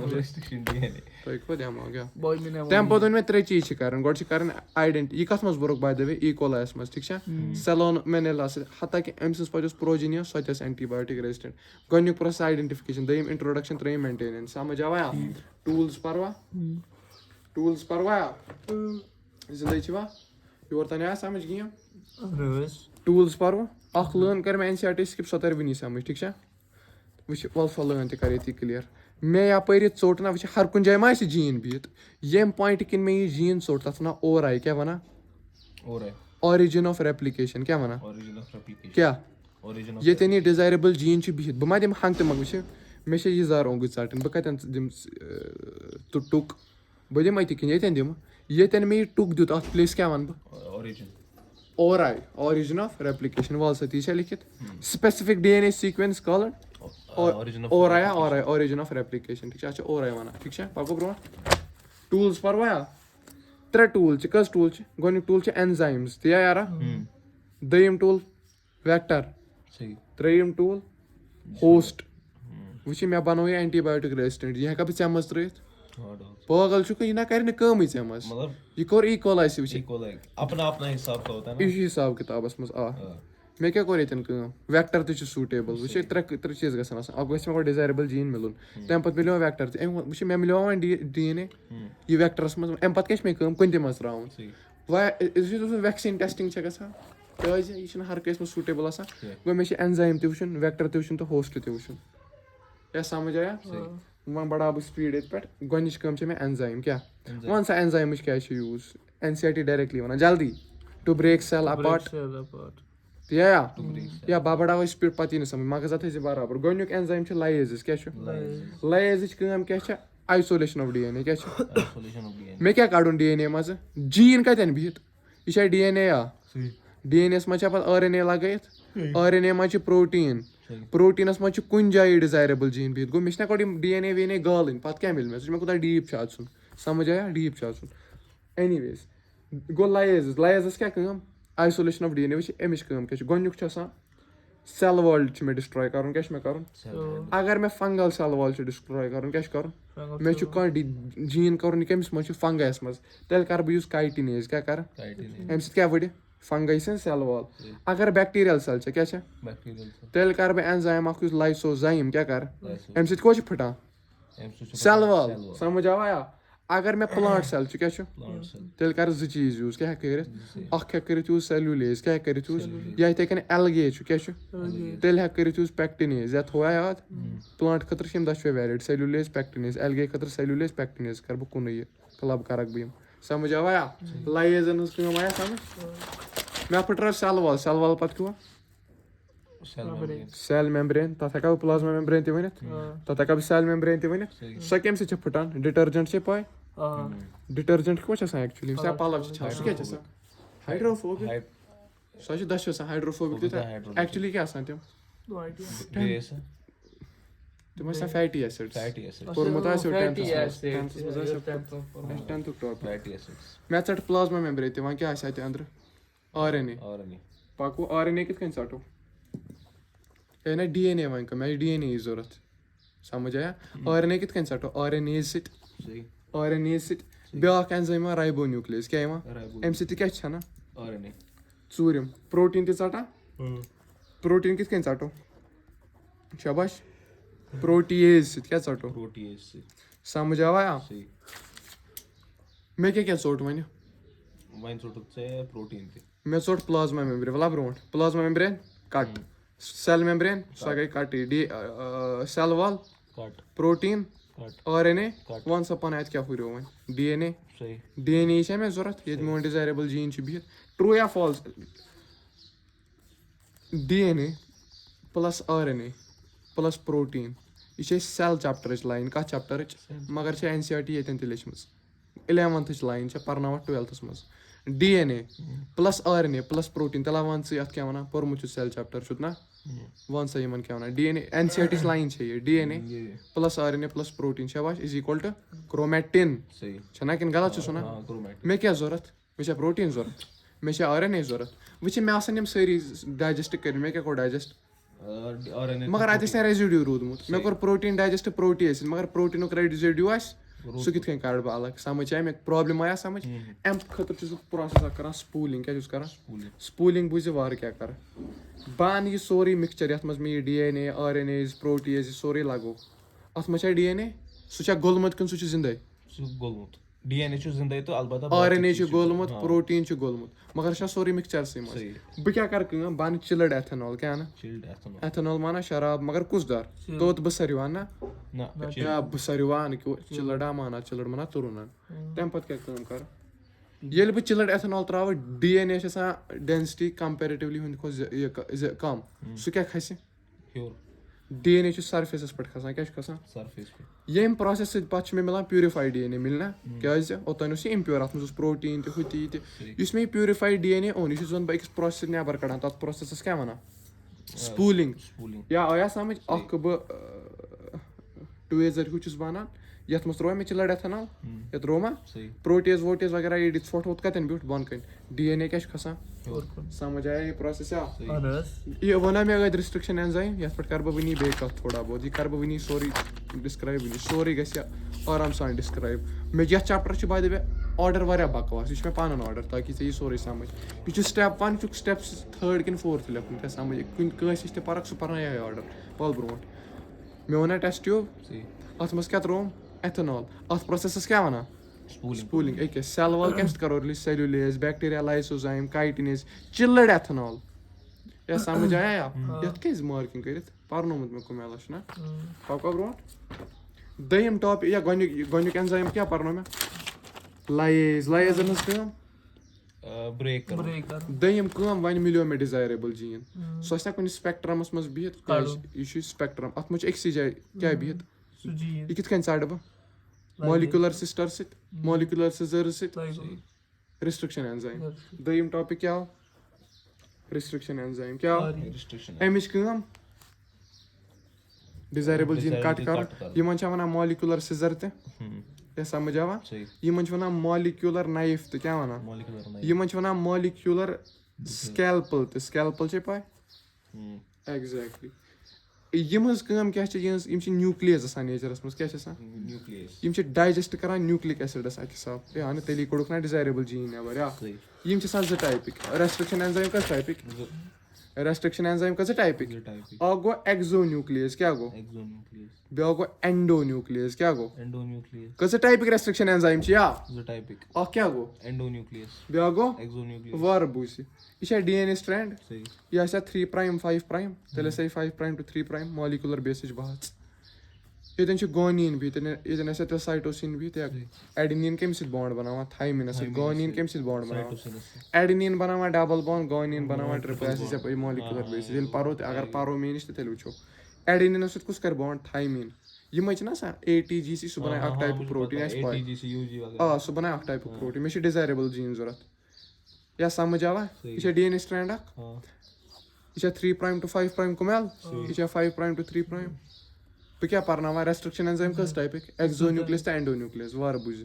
تۄہہِ کوٚت دٮ۪ماغ تَمہِ پَتہٕ ووٚن مےٚ 3 چیٖز چھِ کَرٕنۍ گۄڈٕ چھِ کَرٕنۍ یہِ کَتھ منٛز بوٚرُکھ باے دَ وے ای کولایَس منٛز ٹھیٖک چھا سیلونمینیلا سۭتۍ حتاکہِ أمۍ سٕنٛز پَتہٕ یۄس پروجِنی ٲس سۄ تہِ ٲس اینٹی بایوٹِک ریزسٹنٹ گۄڈنیُک پروسیس آیڈینٹِفِکیشن دوٚیِم اِنٹرٛوڈکشن 3 مینٹیننس سمجھ آوا ٹوٗلٕز پَروا زِندَے چھِوا یور تانۍ آیا سمجھ گیم ٹوٗلٕز پَروا اکھ لٲن کٔر مےٚ NCERT سِکِپ سۄ تَرِ وٕنی سَمٕجھ ٹھیٖک چھا وٕچھ وَل سۄ لٲن تہِ کَرِ ییٚتی کٕلیَر مےٚ یَپٲرۍ یہِ ژوٚٹ نہ وٕچھ ہر کُنہِ جایہِ ما آسہِ جیٖن بِہِتھ ییٚمہِ پویِنٛٹہٕ کِنۍ مےٚ یہِ جیٖن ژوٚٹ تَتھ وَنان اوٚر کیٛاہ وَنان آرِجِن آف رٮ۪پلِکیشَن کیٛاہ وَنان کیٛاہ ییٚتٮ۪ن یہِ ڈِزایرِبٕل جیٖن چھُ بِہِتھ بہٕ ما دِمہٕ ہنٛگہٕ تہِ منٛگہٕ وٕچھِ مےٚ چھِ یہِ زار اوٚنٛگٕج ژَٹٕنۍ بہٕ کَتٮ۪ن دِمہٕ ٹُک بہٕ دِمہٕ أتی کِنۍ ییٚتٮ۪ن دِمہٕ ییٚتٮ۪ن مےٚ یہِ ٹُک دیُت اَتھ پٕلیس کیٛاہ وَنہٕ بہٕ اور آرِجِن آف رٮ۪پلِکیشَن وَل سا تی چھا لیکھِتھ سٕپیسِفِک DNA سیٖکوٮ۪نٕس کالٕڈ آرِجِن آف رٮ۪پلِکیشَن ٹھیٖک چھا اَتھ چھِ اور وَنان ٹھیٖک چھا پَکو برونٛٹھ ٹوٗلٕز پَروایا 3 ٹوٗل چھِ کٔژ ٹوٗل چھِ گۄڈٕنیُک ٹوٗل چھِ اٮ۪نزایمٕز تِیا یارا دوٚیِم ٹوٗل وٮ۪کٹَر ترٛیٚیِم ٹوٗل ہوسٹ وٕچھِ مےٚ بَنوو یہِ اٮ۪نٹی بَیوٹِک رٮ۪زِسٹٮ۪نٛٹ یہِ ہٮ۪کا بہٕ ژےٚ منٛز ترٛٲیِتھ پٲگل چھُکھ یہِ نہ کَرِ نہٕ کٲمٕے ژےٚ منٛز یہِ کوٚر ایٖکولاے وٕچھ یہِ چھُ حِساب کِتابَس منٛز آ مےٚ کیٛاہ کوٚر ییٚتٮ۪ن کٲم وٮ۪کٹَر تہِ چھُ سوٗٹیبٕل وٕچھ 3 چیٖز گژھن آسٕنۍ اَکھ گژھِ مےٚ گۄڈٕ ڈِزایرِبٕل جیٖن مِلُن تَمہِ پَتہٕ مِلیو وٮ۪کٹَر تہِ أمۍ وٕچھ مےٚ مِلیو وۄنۍ DNA یہِ وٮ۪کٹَرَس منٛز اَمہِ پَتہٕ کیٛاہ چھِ مےٚ کٲم کُنہِ تہِ منٛز ترٛاوُن وٮ۪کسیٖن ٹٮ۪سٹِنٛگ چھےٚ گژھان کیٛازِ یہِ چھُنہٕ ہر کٲنٛسہِ منٛز سوٗٹیبٕل آسان گوٚو مےٚ چھِ اٮ۪نزایِم تہِ وٕچھُن وٮ۪کٹَر تہِ وٕچھُن تہٕ ہوسٹ تہِ وٕچھُن کیٛاہ سَمٕجھ آیا وۄنۍ بَڑاو بہٕ سٕپیٖڈ ییٚتہِ پٮ۪ٹھ گۄڈنِچ کٲم چھےٚ مےٚ اٮ۪نزایِم کیٛاہ وَن سا اٮ۪نزایمٕچ کیٛازِ چھِ یوٗز NCERT ڈایرٮ۪کٹلی وَنان جلدی ٹُو برٛیک سٮ۪ل اَپاٹ یا بہٕ بَڑاوَے سٕپیٖڈ پَتہٕ یی نہٕ سَمٕجھ مَغز تھٲیزِ بَرابر گۄڈٕنیُک اٮ۪نزایِم چھُ لایزِز کیٛاہ چھُ لایزٕچ کٲم کیٛاہ چھےٚ آیسولیشَن آف DNA کیٛاہ چھُ مےٚ کیٛاہ کَڑُن DNA منٛزٕ جیٖن کَتٮ۪ن بِہِتھ یہِ چھا DNA DNA منٛز چھا پَتہٕ RNA لَگٲیِتھ RNA منٛز چھِ پرٛوٹیٖنَس منٛز چھُ کُنہِ جایہِ ڈِزایرِبٕل جیٖن بِہِتھ گوٚو مےٚ چھِنہ گۄڈٕ یِم DNA وینے گالٕنۍ پَتہٕ کیٛاہ مِلہِ مےٚ سُہ چھُ مےٚ کوٗتاہ ڈیٖپ چھُ اَژُن سَمٕجھ آیا ڈیٖپ چھُ اَژُن اینی ویز گوٚو لایزَس کیٛاہ کٲم آیسولیشَن آف DNA وٕچھ اَمِچ کٲم کیٛاہ چھِ گۄڈنیُک چھُ آسان سٮ۪ل وال چھُ مےٚ ڈِسٹرٛاے کَرُن کیٛاہ چھُ مےٚ کَرُن اگر مےٚ فنٛگَل سٮ۪ل وال چھُ ڈِسٹرٛاے کَرُن کیٛاہ چھُ کَرُن مےٚ چھُ کانٛہہ جیٖن کَرُن یہِ کٔمِس منٛز چھُ فنٛگَیَس منٛز تیٚلہِ کَرٕ بہٕ یوٗز کایٹِنیز کیٛاہ کَرٕ اَمہِ سۭتۍ کیٛاہ بَڑِ فنٛگَے سٕنٛز سٮ۪ل وال اگر بیکٹیٖریَل سٮ۪ل چھےٚ کیٛاہ چھےٚ تیٚلہِ کَرٕ بہٕ اٮ۪نزایِم اَکھ یُس لایسوزایِم کیٛاہ کَرٕ اَمہِ سۭتۍ کوٚت چھُ پھٕٹان سٮ۪ل وال سَمٕجھ آویا اگر مےٚ پٕلانٛٹ سٮ۪ل چھُ کیٛاہ چھُ تیٚلہِ کَرٕ 2 چیٖز یوٗز کیٛاہ ہٮ۪کہٕ کٔرِتھ اَکھ ہٮ۪کہٕ کٔرِتھ یوٗز سٮ۪لیوٗلیز کیٛاہ ہٮ۪کہٕ کٔرِتھ یوٗز یا یِتھَے کٔنۍ اٮ۪لگے چھُ کیٛاہ چھُ تیٚلہِ ہٮ۪کہٕ کٔرِتھ یوٗز پٮ۪کٹِنیز یا تھوٚویا یاد پٕلانٛٹ خٲطرٕ چھِ یِم دۄشوَے ویلِڈ سٮ۪لیوٗلیز پٮ۪کٹِنیز اٮ۪لگے خٲطرٕ سٮ۪لیوٗلیز پٮ۪کٹِنیز کَرٕ بہٕ کُنُے یہِ کٕلب کَرَکھ بہٕ یِم سَمٕجھ آویا لایزَن ہٕنٛز کٲم آیا سَمٕجھ مےٚ پھٕٹرٲو سٮ۪ل وال پَتہٕ کیٛاہ سٮ۪ل مٮ۪مبرین تَتھ ہٮ۪کا بہٕ پٕلازما مٮ۪مبرین تہِ ؤنِتھ تَتھ ہٮ۪کا بہٕ سٮ۪ل مٮ۪مبرین تہِ ؤنِتھ سۄ کَمہِ سۭتۍ چھےٚ پھٕٹان ڈِٹٔرجَنٛٹ چھے پاے ڈِٹٔرجَنٛٹ کِتھ پٲٹھۍ چھِ آسان ایٚکچُؤلی ییٚمہِ ساتہٕ پَلو چھِ چھَلان سُہ کیٛاہ چھِ آسان ہایڈروفوبِک سۄ چھِ دۄشوٕے آسان ہایڈروفوبِک تہِ تہٕ ایٚکچُؤلی کیٛاہ آسان تِم تِم ٲسۍ آسان فیٹی ایسِڈ کوٚرمُت آسیو ٹٮ۪نتھُک ٹاپِک مےٚ ژَٹ پٕلازما مٮ۪مبرین تہِ وۄنۍ کیٛاہ آسہِ اَتہِ أنٛدرٕ RNA پَکو RNA کِتھ کٔنۍ ژَٹو ہے نہ DNA وۄنۍ کَم مےٚ چھِ DNA یِچ ضوٚرَتھ سَمٕجھ آیا RNA کِتھ کٔنۍ ژَٹو RNA سۭتۍ بیٛاکھ اٮ۪نزایِم یِوان رایبو نیوٗکلیز کیٛاہ یِوان اَمہِ سۭتۍ تہِ کیٛاہ چھِ ژھٮ۪نان ژوٗرِم پرٛوٹیٖن تہِ ژَٹان پرٛوٹیٖن کِتھ کٔنۍ ژَٹو شاباش پرٛوٹیٖز سۭتۍ کیٛاہ ژَٹو سَمٕجھ آویا مےٚ کیٛاہ ژوٚٹ وۄنۍ مےٚ ژوٚٹ پٕلازما مٮ۪مبرین وَلا برونٛٹھ پٕلازما مٮ۪مبرین کَٹ سٮ۪ل مٮ۪مبرین سۄ گٔے کَٹٕے سٮ۪ل وال پرٛوٹیٖن RNA وَن سا پَنٕنۍ اَتہِ کیٛاہ ہُریو وۄنۍ DNA چھےٚ مےٚ ضوٚرَتھ ییٚتہِ میون ڈِزایرِبٕل جیٖن چھُ بِہِتھ ٹرٛوٗ یا falls DNA plus RNA plus protein یہِ چھِ أسۍ سٮ۪ل چَپٹَرٕچ لایِن کَتھ چَپٹَرٕچ مگر چھِ NCERT ییٚتٮ۪ن تہِ لیٚچھمٕژ 11th لایِن چھےٚ پَرناوان 12th منٛز DNA plus RNA plus protein تَلہ وَن ژٕ اَتھ کیٛاہ وَنان پوٚرمُت چھُ سٮ۪ل چَپٹَر چھُتھ نہ وَن سا یِمَن کیٛاہ وَنان DNA NCERT چ لایِن چھےٚ یہِ DNA plus RNA plus protein شاباش اِز اِکوَل ٹُہ کرٛومیٹِن چھَنا کِنہٕ غلط چھُس وَنان مےٚ کیٛاہ ضوٚرَتھ مےٚ چھا پرٛوٹیٖن ضوٚرَتھ مےٚ چھا RNA ضوٚرَتھ وٕچھِ مےٚ آسَن یِم سٲری ڈایجَسٹ کٔرِتھ مےٚ کیٛاہ کوٚر ڈایجَسٹ مگر اَتہِ ٲسۍ نہٕ ریزِڈیوٗ روٗدمُت مےٚ کوٚر پرٛوٹیٖن ڈایجَسٹ پرٛوٹیٖز سۭتۍ مگر پرٛوٹیٖنُک ریزِڈیوٗ آسہِ سُہ کِتھ کٔنۍ کَڑٕ بہٕ الگ سَمٕجھ آے مےٚ پرٛابلِم آیا سَمٕجھ اَمہِ خٲطرٕ چھُس بہٕ پرٛوسٮ۪س اکھ کَران سپوٗلِنٛگ کیٛاہ چھُس کَران سپوٗلِنٛگ بوٗزِ وارٕ کیٛاہ کَرٕ بہٕ اَنہٕ یہِ سورُے مِکسچَر یَتھ منٛز مےٚ یہِ DNA RNAs پرٛوٹیٖز یہِ سورُے لَگوو اَتھ منٛز چھا DNA سُہ چھا گوٚلمُت کِنہٕ سُہ چھُ زِندَے DNA چھُ زِندے تہٕ البتہ RNA چھُ گولمُت پروٹیٖن چھُ گولمُت مگر چھُ سورُے مِکسچرسٕے منٛز بہٕ کیاہ کرٕ کٲم بہٕ اَنہٕ چِلٕڈ ایتھنال کیاہ اَنہٕ چِلڈ ایتھنال ایتھنال مانا شراب مگر کُس دار توٚت بہٕ ساروان نا نہ یا بہٕ ساروان چِلٕڈا مانا چِلٕڈ مانا تُرُن تَمہِ پَتہٕ کیاہ کٲم کَرٕ ییٚلہِ بہٕ چِلٕڈ ایتھنال تراوٕ DNA چھِ آسان ڈینسٹی کَمپیرِٹِولی ہُنٛد کھۄتہٕ کَم سُہ کیاہ کھسہِ ہیوٚر DNA چھُ سرفیسَس پٮ۪ٹھ کھسان کیاہ چھُ کھسان سرفیس پٮ۪ٹھ ییٚمہِ پروسیس سۭتۍ پَتہٕ چھُ مےٚ مِلان پیوٗرِفایڈ DNA مِلنا کیازِ اوٚتانۍ اوس یہِ اِمپیور اَتھ منٛز اوس پروٹیٖن تہِ ہُہ تہِ یہِ تہِ یُس مےٚ یہِ پیوٗرِفایڈ DNA اوٚن یہِ چھُ زَن بہٕ أکِس پروسیس نٮ۪بر کَڑان تَتھ پروسیسَس کیاہ وَنان سپوٗلِنٛگ یا آیا سَمجھ اکھ بہٕ ٹُویزر ہیوٗ چھُس بہٕ اَنان یَتھ منٛز تروو مےٚ چِلٕڈ ایتھنال یہِ تروو ما پروٹیز ووٹیز وغیرہ یہِ ژھۄٹھ ووٚتھ کَتٮ۪ن بیوٗٹھ بۄن کَنۍ DNA کیاہ چھُ کھسان سَمجھ آیا یہِ پروسیس یہِ وَنا مےٚ ٲدۍ رِسٹرکشن اینزایم یَتھ پٮ۪ٹھ کَرٕ بہٕ وٕنی بیٚیہِ کَتھ تھوڑا بہت یہِ کَرٕ بہٕ وٕنی سورُے ڈِسکرایب وٕنی سورُے گژھِ آرام سان ڈِسکرایب مےٚ یَتھ چیپٹر چھُ باے دَ وے آرڈر واریاہ بکواس یہِ چھُ مےٚ پَنُن آرڈر تاکہِ ژےٚ یی سورُے سَمجھ یہِ چھُ سٹیپ 1 چھُکھ سٹیپ 3rd کِنہٕ 4th لیکھُن کیاہ سَمجھ کُنہِ کٲنٛسہِ نِش تہِ پَرکھ سُہ پَرناو یِہوے آرڈر وَل برونٛٹھ مےٚ ووٚنا ٹیسٹ ٹیوٗب اَتھ منٛز کیاہ ترووُم ایتھنال اَتھ پروسیسَس کیاہ وَنان سپوٗلِنٛگ أکیاہ سیل وَل کَمہِ سۭتۍ کَرو رِلیٖز سیلولیز بیکٹیریا لایسوزایم کایٹِنیز چِلٕڈ ایتھنال یا سَمجھ آیا یَتھ کیازِ مارکِنٛگ کٔرِتھ پَرنومُت مےٚ کُمٮ۪لا چھُنہ پَکوا برونٛٹھ دوٚیِم ٹاپِک یا گۄڈٕنیُک اینزایم کیاہ پَرنو مےٚ لایزن ہٕنٛز کٲم دوٚیِم کٲم وۄنۍ مِلیو مےٚ ڈِزایریبٕل جیٖن سُہ آسہِ نا کُنہِ سپیکٹرمَس منٛز بِہِتھ یہِ چھُ سپیکٹرم اَتھ منٛز چھُ أکسٕے جایہِ کیاہ بِہِتھ یہِ کِتھ کٔنۍ ژَٹہٕ بہٕ مولِکیوٗلر سِسٹر سۭتۍ مولِکیوٗلر سِزٲرٕز سۭتۍ رِسٹرکشن اینزایم دوٚیِم ٹاپِک کیاہ آو رِسٹرکشن اینزایم کیاہ آو اَمِچ کٲم ڈِزایریبٕل جیٖن کَٹ کَرُن یِمن چھِ وَنان مولِکیوٗلر سِزر تہِ کیاہ سَمجھ آوا یِمن چھِ وَنان مولِکیوٗلر نایف تہِ کیاہ وَنان یِمن چھِ وَنان مولِکیوٗلر سکیلپل تہِ سکیلپل چھے پاے ایٚگزیکٹلی یِہنٛز کٲم کیاہ چھِ یِم چھِ نیوٗکلیس آسان نیچرس منٛز کیاہ چھِ آسان یِم چھِ ڈایجسٹ کران نیوٗکلِک ایسِڈس اَکہِ حِساب اہن تیٚلی کوٚڑُکھ نا ڈِزایریبٕل جیٖن نٮ۪بر یِم چھِ آسان 2 ٹایپٕکۍ ریسٹرکشن اینزایم کٔژ ٹایپٕکۍ ریسٹرکشن اینزایم کٔژ ٹایپٕکۍ اکھ گوٚو ایٚگزو نیوٗکلیس کیاہ گوٚو بیاکھ گوٚو اینڈو نیوٗکلیس کیاہ گوٚو کٔژ ٹایپٕکۍ ریسٹرکشن اینزایم چھِ یا اکھ کیاہ گوٚو بیاکھ گوٚو وارٕ بوٗزِ یہِ چھا DNA سٹرینڈ یہِ آسیا 3 پرایم 5 پرایم تیٚلہِ آسیا 5 پرایم ٹُو 3 پرایم مولِکیوٗلر بیسٕچ بحث ییٚتٮ۪ن چھُ گونیٖن بِہِتھ ییٚتٮ۪ن آسیا تیٚلہِ سایٹوسیٖن بِہِتھ یا ایڈِنیٖن کَمہِ سۭتۍ بانڈ بَناوان تھایمِنس سۭتۍ گونیٖن کَمہِ سۭتۍ بانڈ بَناوان ایڈِنیٖن بَناوان ڈبل بانڈ گونیٖن بَناوان ٹرٛپل اَسہِ ژےٚ مولِکیوٗلر بیسِز ییٚلہِ پَرو تہِ اگر پَرو مےٚ نِش تہٕ تیٚلہِ وٕچھو ایڈِنیٖنَس سۭتۍ کُس کَرِ بانڈ تھایمیٖن یِمے چھِنہ آسان ATGC سُہ بَنایہِ اکھ ٹایپُک پروٹیٖن آسہِ پاے سُہ بَنایہِ اکھ ٹایپُک پروٹیٖن مےٚ چھِ ڈِزایریبٕل جیٖن ضوٚرتھ یا سَمجھ آوا یہِ چھا DNA سٹرینڈ اکھ یہِ چھا 3 پرایم ٹُو 5 پرایم کُمٮ۪ل یہِ چھا 5 پرایم ٹُو 3 پرایم بہٕ کیاہ پَرناوان ریسٹرکشن اینزایم کٔژ ٹایپٕکۍ ایٚگزو نیوٗکلیس تہٕ اینڈو نیوٗکلیس وارٕ بوٗزِ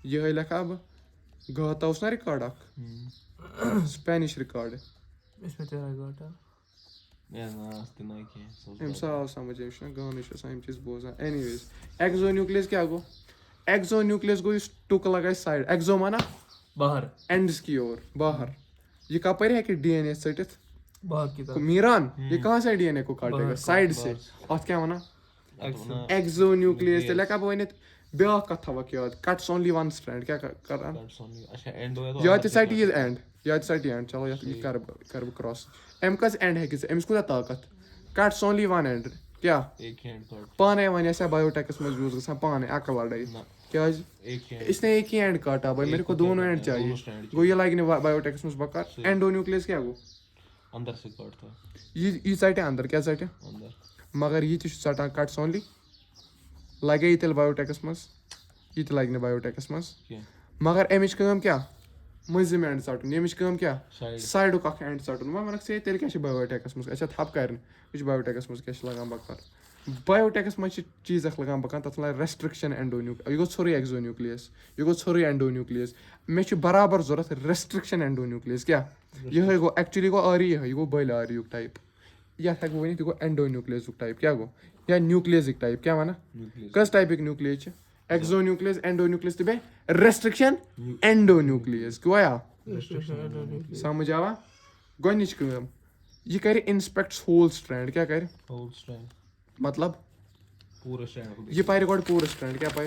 یِہے لیکھا بہٕ گاتا اوس نہ رِکاڈ اکھ سپینِش رِکاڈ أمۍ سا آو سَمجھ أمِس چھُنہ گانٕے چھُ آسان یِم چیٖز بوزان اینی ویز ایٚگزو نیوٗکلیس کیاہ گوٚو ایٚگزو نیوٗکلیس گوٚو یُس ٹُک لگایہِ سایڈ ایٚگزو مانا اینڈٕس کی اور باہر یہِ کَپٲرۍ ہیٚکہِ DNA ژٔٹِتھ میٖران یہِ کہاں سے DNA کو کاٹے گا سایڈ سے اَتھ کیاہ وَنان ایٚگزو نیوٗکلیس تیٚلہِ ہیٚکا بہٕ ؤنِتھ بیاکھ کَتھ تھاوَکھ یاد کَٹٕس اونلی 1 سٹرینڈ کیاہ کران یا تہِ ژَٹہِ یہِ اینڈ یا تہِ ژَٹہِ اینڈ چلو یَتھ یہِ کرٕ بہٕ کرٛاس اَمہِ کٔژ اینڈ ہیٚکہِ ژٕ أمِس کوٗتاہ طاقت کَٹٕس اونلی 1 اینڈ کیاہ پانے وَنہِ آسیا بَیوٹیکَس منٛز یوٗز گژھان پانے اَکہٕ لَڑٲے کیازِ اِسنے ایک ہی اینڈ کاٹا بھائی میرے کو دونوں اینڈ چاہیے گوٚو یہِ لَگہِ نہٕ بَیوٹیکَس منٛز بکار اینڈو نیوٗکلیس کیاہ گوٚو یہِ ژَٹہِ اَندر کیاہ ژَٹہِ مگر یہِ تہِ چھُ ژَٹان کَٹٕس اونلی لَگے یہِ تیٚلہِ بَیوٹیکَس منٛز یہِ تہِ لَگہِ نہٕ بَیوٹیکَس منٛز مگر اَمِچ کٲم کیاہ مٔنٛزِم اینڈ ژَٹُن ییٚمِچ کٲم کیاہ سایڈُک اکھ اینڈ ژَٹُن وۄنۍ وَنکھ ژےٚ تیٚلہِ کیاہ چھِ بَیوٹیکَس منٛز اَسہِ تھپھ کَرِ نہٕ یہِ چھُ بَیوٹیکَس منٛز کیاہ چھِ لگان بکار بَیوٹیکَس منٛز چھِ چیٖز اکھ لگان بکار تَتھ وَنان ریسٹرکشن اینڈو یہِ گوٚو ژھوٚرُے ایٚگزو نیوٗکلیس یہِ گوٚو ژھوٚرُے اینڈو نیوٗکلیس مےٚ چھُ برابر ضوٚرتھ ریسٹرکشن اینڈو نیوٗکلیس کیاہ یِہے گوٚو ایٚکچُؤلی گوٚو آری یِہے یہِ گوٚو بٔلۍ آریُک ٹایپ یَتھ ہٮ۪کہٕ بہٕ ؤنِتھ یہِ گوٚو اینڈو نیوٗکلیسُک ٹایپ کیاہ گوٚو یا نیوٗکلیسٕکۍ ٹایپ کیاہ وَنان کٔژ ٹایپٕکۍ نیوٗکلیس چھِ ایٚگزو نیوٗکلیس اینڈو نیوٗکلیس تہٕ بیٚیہِ ریسٹرکشن اینڈو نیوٗکلیس گویا سَمجھ آوا گۄڈنِچ کٲم یہِ کَرِ اِنسپیکٹس ہول سٹرینڈ کیاہ کَرِ مطلب یہِ پَرِ گۄڈٕ پوٗرٕ سٹرینڈ کیاہ پَرِ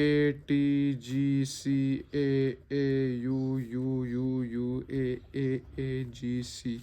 ATGCAAUUUUAAAGC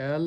MAL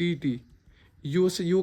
TT U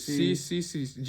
CCC G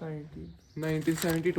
1972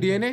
DNA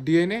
DNA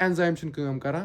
اٮ۪نزایم چھُنہٕ کٲم کران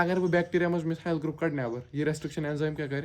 اگر بہٕ بیکٹیریا منٛز مِتھایل گروپ کڑٕ نٮ۪بر یہِ ریسٹرکشن اٮ۪نزایم کیٛاہ کرِ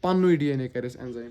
پننُے DNA کرِ اَسہِ اٮ۪نزایم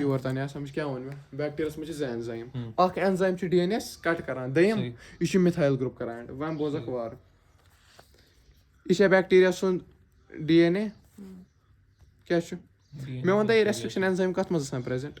یور تانۍ آ سمجھ کیٛاہ ووٚن مےٚ بیکٹیریاہس منٛز چھِ زٕ اٮ۪نزایم اکھ اٮ۪نزایم چھُ DNA یس کٹ کران دوٚیِم صحیح یہِ چھُ مِتھایل گروپ کران ایڈ وۄنۍ بوزکھ وارٕ یہِ چھا بیکٹیریا سُنٛد DNA کیٛاہ چھُ مےٚ ووٚن تۄہہِ یہِ ریسٹرکشن اٮ۪نزایم کتھ منٛز آسان پریزنٹ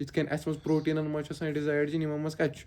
یِتھ کٔنۍ اَسہِ منٛز پروٹیٖنن منٛز چھُ آسان ڈِزایڈ جیٖن یِمن منٛز کتہِ چھُ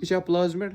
یہِ چھا پلازمِڈ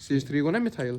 CH3 گوٚو نہ مِتھایل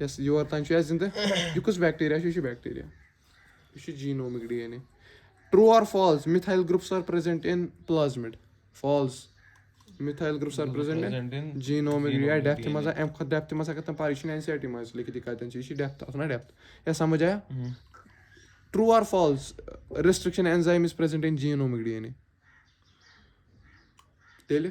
یس یور تانۍ چھُ اَسہِ زِندٕ یہِ کُس بیکٹیریا چھُ یہِ چھُ بیکٹیریا یہِ چھُ genomic DNA true or false methyl groups are present in plasmid false methyl groups are present in present in genomic یا genomic ڈیپتھ DNA. منٛز اَمہِ کھۄتہٕ ڈیپتھ منٛز اگر تِم پَر یہِ چھُنہٕ NCERT منٛز لیکھِتھ یہِ کَتٮ۪ن چھُ یہِ چھُ ڈیپتھ اَتھ وَنان ڈیپتھ یا سمجھ آیا true or false restriction enzyme is present in genomic DNA تیٚلہِ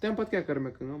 تَمہِ پَتہٕ کیٛاہ کٔر مےٚ کٲم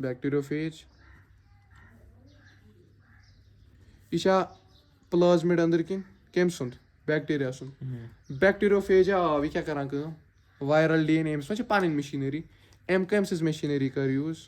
بیکٹیریوفیج یہِ چھا پلازمِڈ أنٛدٕرۍ کِنۍ کٔمۍ سُنٛد بیکٹیریا سُنٛد بیکٹیریوفیج آو یہِ کیٛاہ کران کٲم وایرل DNA أمِس ما چھِ پنٕنۍ مشیٖنری أمۍ کٔمۍ سٕنٛز مشیٖنری کٔر یوٗز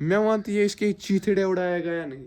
مےٚ وَن تہٕ یہِ أسۍ کیٚنٛہہ چیٖتھٕڑے اُڑایا گیا نہیں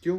کیوں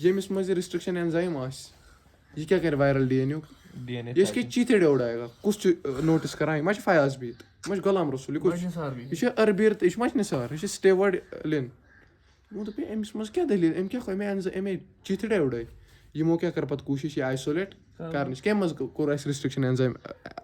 ییٚمِس منٛز یہِ رِسٹرکشن اٮ۪نزایم آسہِ یہِ کیٛاہ کرِ وایرل DNA یُک DNA یہِ أسۍ کیٚنٛہہ چیٖتھٕڑے اُڑایا کُس چھُ نوٹِس کران یہِ ما چھُ فیاض بیٖت یہِ ما چھُ غلام رسول یہِ کُس چھُ یہِ چھُ اربیٖر تہٕ یہِ چھُ ما چھُ نثار یہِ چھُ سٹیوٲڈ لِن یِمو دوٚپ ہے أمِس منٛز کیٛاہ دٔلیٖل أمۍ کیٛاہ أمۍ چیٖتھٕڑے اُڑٲے یِمو کیٛاہ کٔر پَتہٕ کوٗشِش یہِ آیسولیٹ کرنٕچ کَمہِ منٛز کوٚر اَسہِ رِسٹرکشن اٮ۪نزایم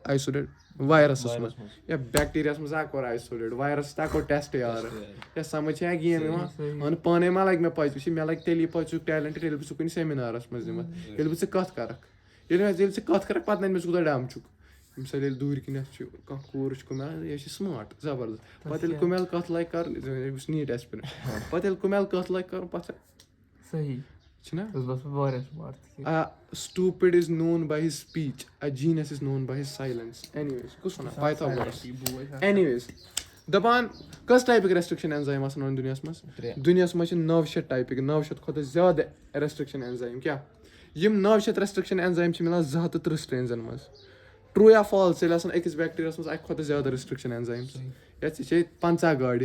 آیسولیٹ وایرسس منٛز یا بیکٹیریاہس منٛز ہا کوٚر آیسولیٹ وایرس تہِ ہا کوٚر ٹیسٹ یارٕ یا سمجھ چھا گیم یِوان مان پانے ما لگہِ مےٚ پَے ژٕ مےٚ لگہِ تیٚلی پَے ژٕ ٹیلنٹ ییٚلہِ بہٕ ژٕ کُنہِ سیمِنارس منٛز دِمَکھ ییٚلہِ بہٕ ژٕ کَتھ کَرکھ ییٚلہِ ژٕ کَتھ کَرکھ پَتہٕ نَنہِ مےٚ ژٕ کوٗتاہ ڈَم چھُکھ ییٚمہِ ساتہٕ ییٚلہِ دوٗرِ کِنٮ۪تھ چھُ کانٛہہ کوٗر وٕچھ کُمٮ۪ل یہِ چھِ سٕماٹ زبردست پَتہٕ ییٚلہِ کُمٮ۪ل کَتھ لگہِ کَرُن یہِ چھُ نیٖٹ ایٚکسپیرینس پَتہٕ ییٚلہِ کُمٮ۪ل کَتھ لگہِ کَرُن پَتہٕ چھُنہ stupid is known by his speech a genius is known by his silence anyways کُس وَنان پایتھاگورس anyways دَپان کٔژ ٹایپٕکۍ ریسٹرکشن اٮ۪نزایم آسان وۄنۍ دُنیاہس منٛز دُنیاہس منٛز چھِ 900 ٹایپٕکۍ 900 کھۄتہٕ زیادٕ ریسٹرکشن اٮ۪نزایم کیٛاہ یِم 900 ریسٹرکشن اٮ۪نزایم چھِ مِلان 230 سٹرینزن منٛز ٹروٗ یا فالٕس ییٚلہِ آسان أکِس بیکٹیریاہس منٛز اَکہِ کھۄتہٕ زیادٕ ریسٹرکشن اٮ۪نزایم یا ژےٚ چھے 50 گاڑِ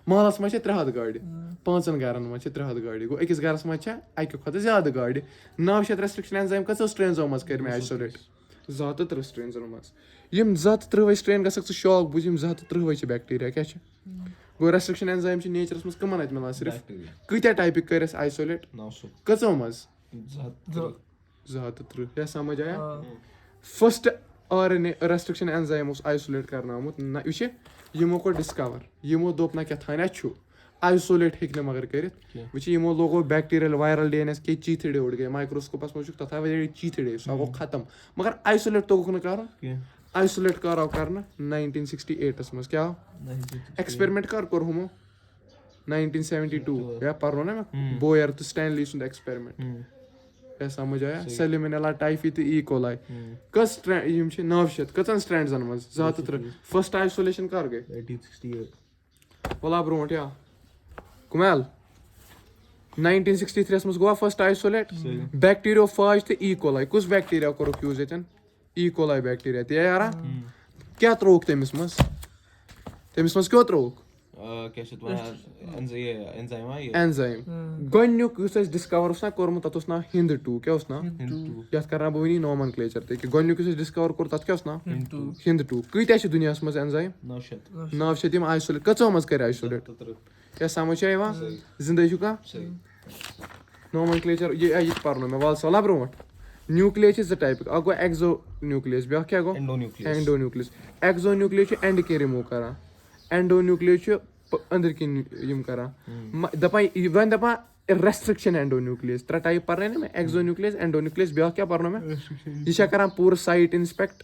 محلس منٛز چھِ 300 گاڑِ 5 گرن منٛز چھِ 300 گاڑِ گوٚو أکِس گرس منٛز چھےٚ اَکہِ کھۄتہٕ زیادٕ گاڑِ 900 ریسٹرکشن اٮ۪نزایم کٔژو سٹرینزو منٛز کٔرۍ مےٚ آیسولیٹ 230 سٹرینزن منٛز یِم 230 سٹرین گژھکھ ژٕ شاک بوٗزِ یِم 230 چھِ بیکٹیریا کیٛاہ چھِ گوٚو ریسٹرکشن اٮ۪نزایم چھِ نیچرس منٛز کٕمن اَتہِ مِلان صرف کۭتیاہ ٹایپٕکۍ کٔرۍ اَسہِ آیسولیٹ 900 کٔژو منٛز 230 یا سمجھ آیا فٔسٹ RNA ریسٹرکشن اٮ۪نزایم اوس آیسولیٹ کرناومُت نہ یہِ چھِ یِمو کوٚر ڈِسکور یِمو دوٚپ نہ کیٛاہ تھانیٛا چھُ آیسولیٹ ہیٚکہِ نہٕ مگر کٔرِتھ وٕچھ یِمو لوگو بیکٹیریل وایرل DNA یس کیٚنٛہہ چیٖتھٕڑے اوٚڑ گٔے مایکروسکوپس منٛز چھُکھ تَتھ آو چیٖتھٕڑے سُہ گوٚو ختم مگر آیسولیٹ توٚگُکھ نہٕ کرُن آیسولیٹ کر آو کرنہٕ 1968 منٛز کیٛاہ آو ایٚکسپیرمنٹ کر کوٚر ہُمو 1972 یا پَرنو نہ مےٚ بویر تہٕ سٹینلی سُنٛد ایٚکسپیرمنٹ یا سمجھ آیا سیلمِنیلا ٹایفی تہٕ ایٖکولاے کٔژ یِم چھِ 900 کٔژَن سٹرینڈزن منٛز 230 فٔسٹ آیسولیشن کر گٔے 1868 ولا برونٛٹھ یا کُمٮ۪ل 1963 منٛز گوٚوا فٔسٹ آیسولیٹ بیکٹیریوفاج تہٕ ایٖکولاے کُس بیکٹیریا کوٚرُکھ یوٗز ییٚتٮ۪ن ایٖکولاے بیکٹیریا تے یارا کیٛاہ ترٛووُکھ تٔمِس منٛز کیٛاہ ترٛووُکھ اٮ۪نزایم گۄڈنیُک یُس اَسہِ ڈِسکور اوس نہ کوٚرمُت تَتھ اوس ناو ہِنٛد 2 کیٛاہ اوس ناو یَتھ کرناو بہٕ وٕنی نومن کلیچر تہِ کہِ گۄڈنیُک یُس اَسہِ ڈِسکور کوٚر تَتھ کیٛاہ اوس ناو ہِنٛد 2 کۭتیاہ چھِ دُنیاہَس منٛز اٮ۪نزایم 900 یِم آیسولیٹ کٔژو منٛز کٔرۍ آیسولیٹ کیٛاہ سمجھ چھا یِوان زِندٕ چھُ کانٛہہ نومن کلیچر یہِ تہِ پَرنو مےٚ وَلہٕ سَلا برونٛٹھ نیوٗکلِیس چھِ 2 ٹایپٕکۍ اکھ گوٚو ایٚکزو نیوٗکلِیس بیٛاکھ کیٛاہ گوٚو اینڈو نیوٗکلِیس ایٚکزو نیوٗکلِیس چھُ اینڈ کِنۍ رِموٗ کران اینڈو نیوٗکلِیس چھُ أنٛدٕرۍ کِنۍ یِم کران دَپان وۄنۍ دَپان ریسٹرکشن اینڈو نیوٗکلِیس 3 ٹایپ پَرنٲے نہ مےٚ ایٚکزو نیوٗکلِیس اینڈو نیوٗکلِیس بیٛاکھ کیٛاہ پَرنو مےٚ یہِ چھا کران پوٗرٕ site اِنسپیکٹ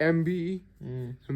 MBE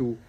2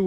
2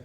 X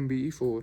MBE 4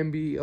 MBE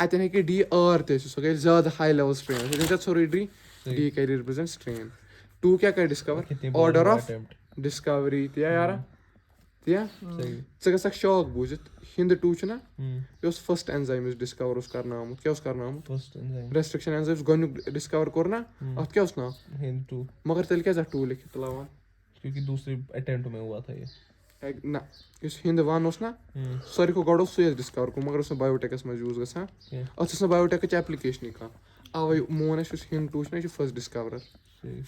اَتٮ۪ن ہیٚکہِ ڈی ٲر تہِ ٲسِتھ سۄ گٔے زیادٕ ہاے لیول سٹرین سۄ دِنۍ ژےٚ ژھورُے ڈی ڈی کَرِ رِپرٛزنٛٹ سٹرین 2 کیٛاہ کَرِ ڈِسکَور آرڈر آف ڈِسکوری تِیا یارا تِیا ژٕ گژھکھ شاک بوٗزِتھ ہِنٛد 2 چھُنہ یہِ اوس فٔسٹ اٮ۪نزایم یُس ڈِسکَور اوس کرناومُت کیٛاہ اوس کرناومُت ریسٹرٛکشن اٮ۪نزایم یُس گۄڈنیُک ڈِسکَور کوٚر نہ اَتھ کیٛاہ اوس ناو مگر تیٚلہِ کیٛازِ اَتھ 2 لیکھِتھ تُلاوان نہ یُس ہِنٛد 1 اوس نہ ساروی کھۄتہٕ گۄڈٕ اوس سُے اَسہِ ڈِسکَور کوٚرمُت مگر اوس نہٕ بَیوٹیکَس منٛز یوٗز گژھان اَتھ ٲس نہٕ بَیوٹیکٕچ ایپلِکیشنٕے کانٛہہ اَوَے مون اَسہِ یُس ہِنٛد 2 چھُنہ یہِ چھُ فٔسٹ ڈِسکَورَر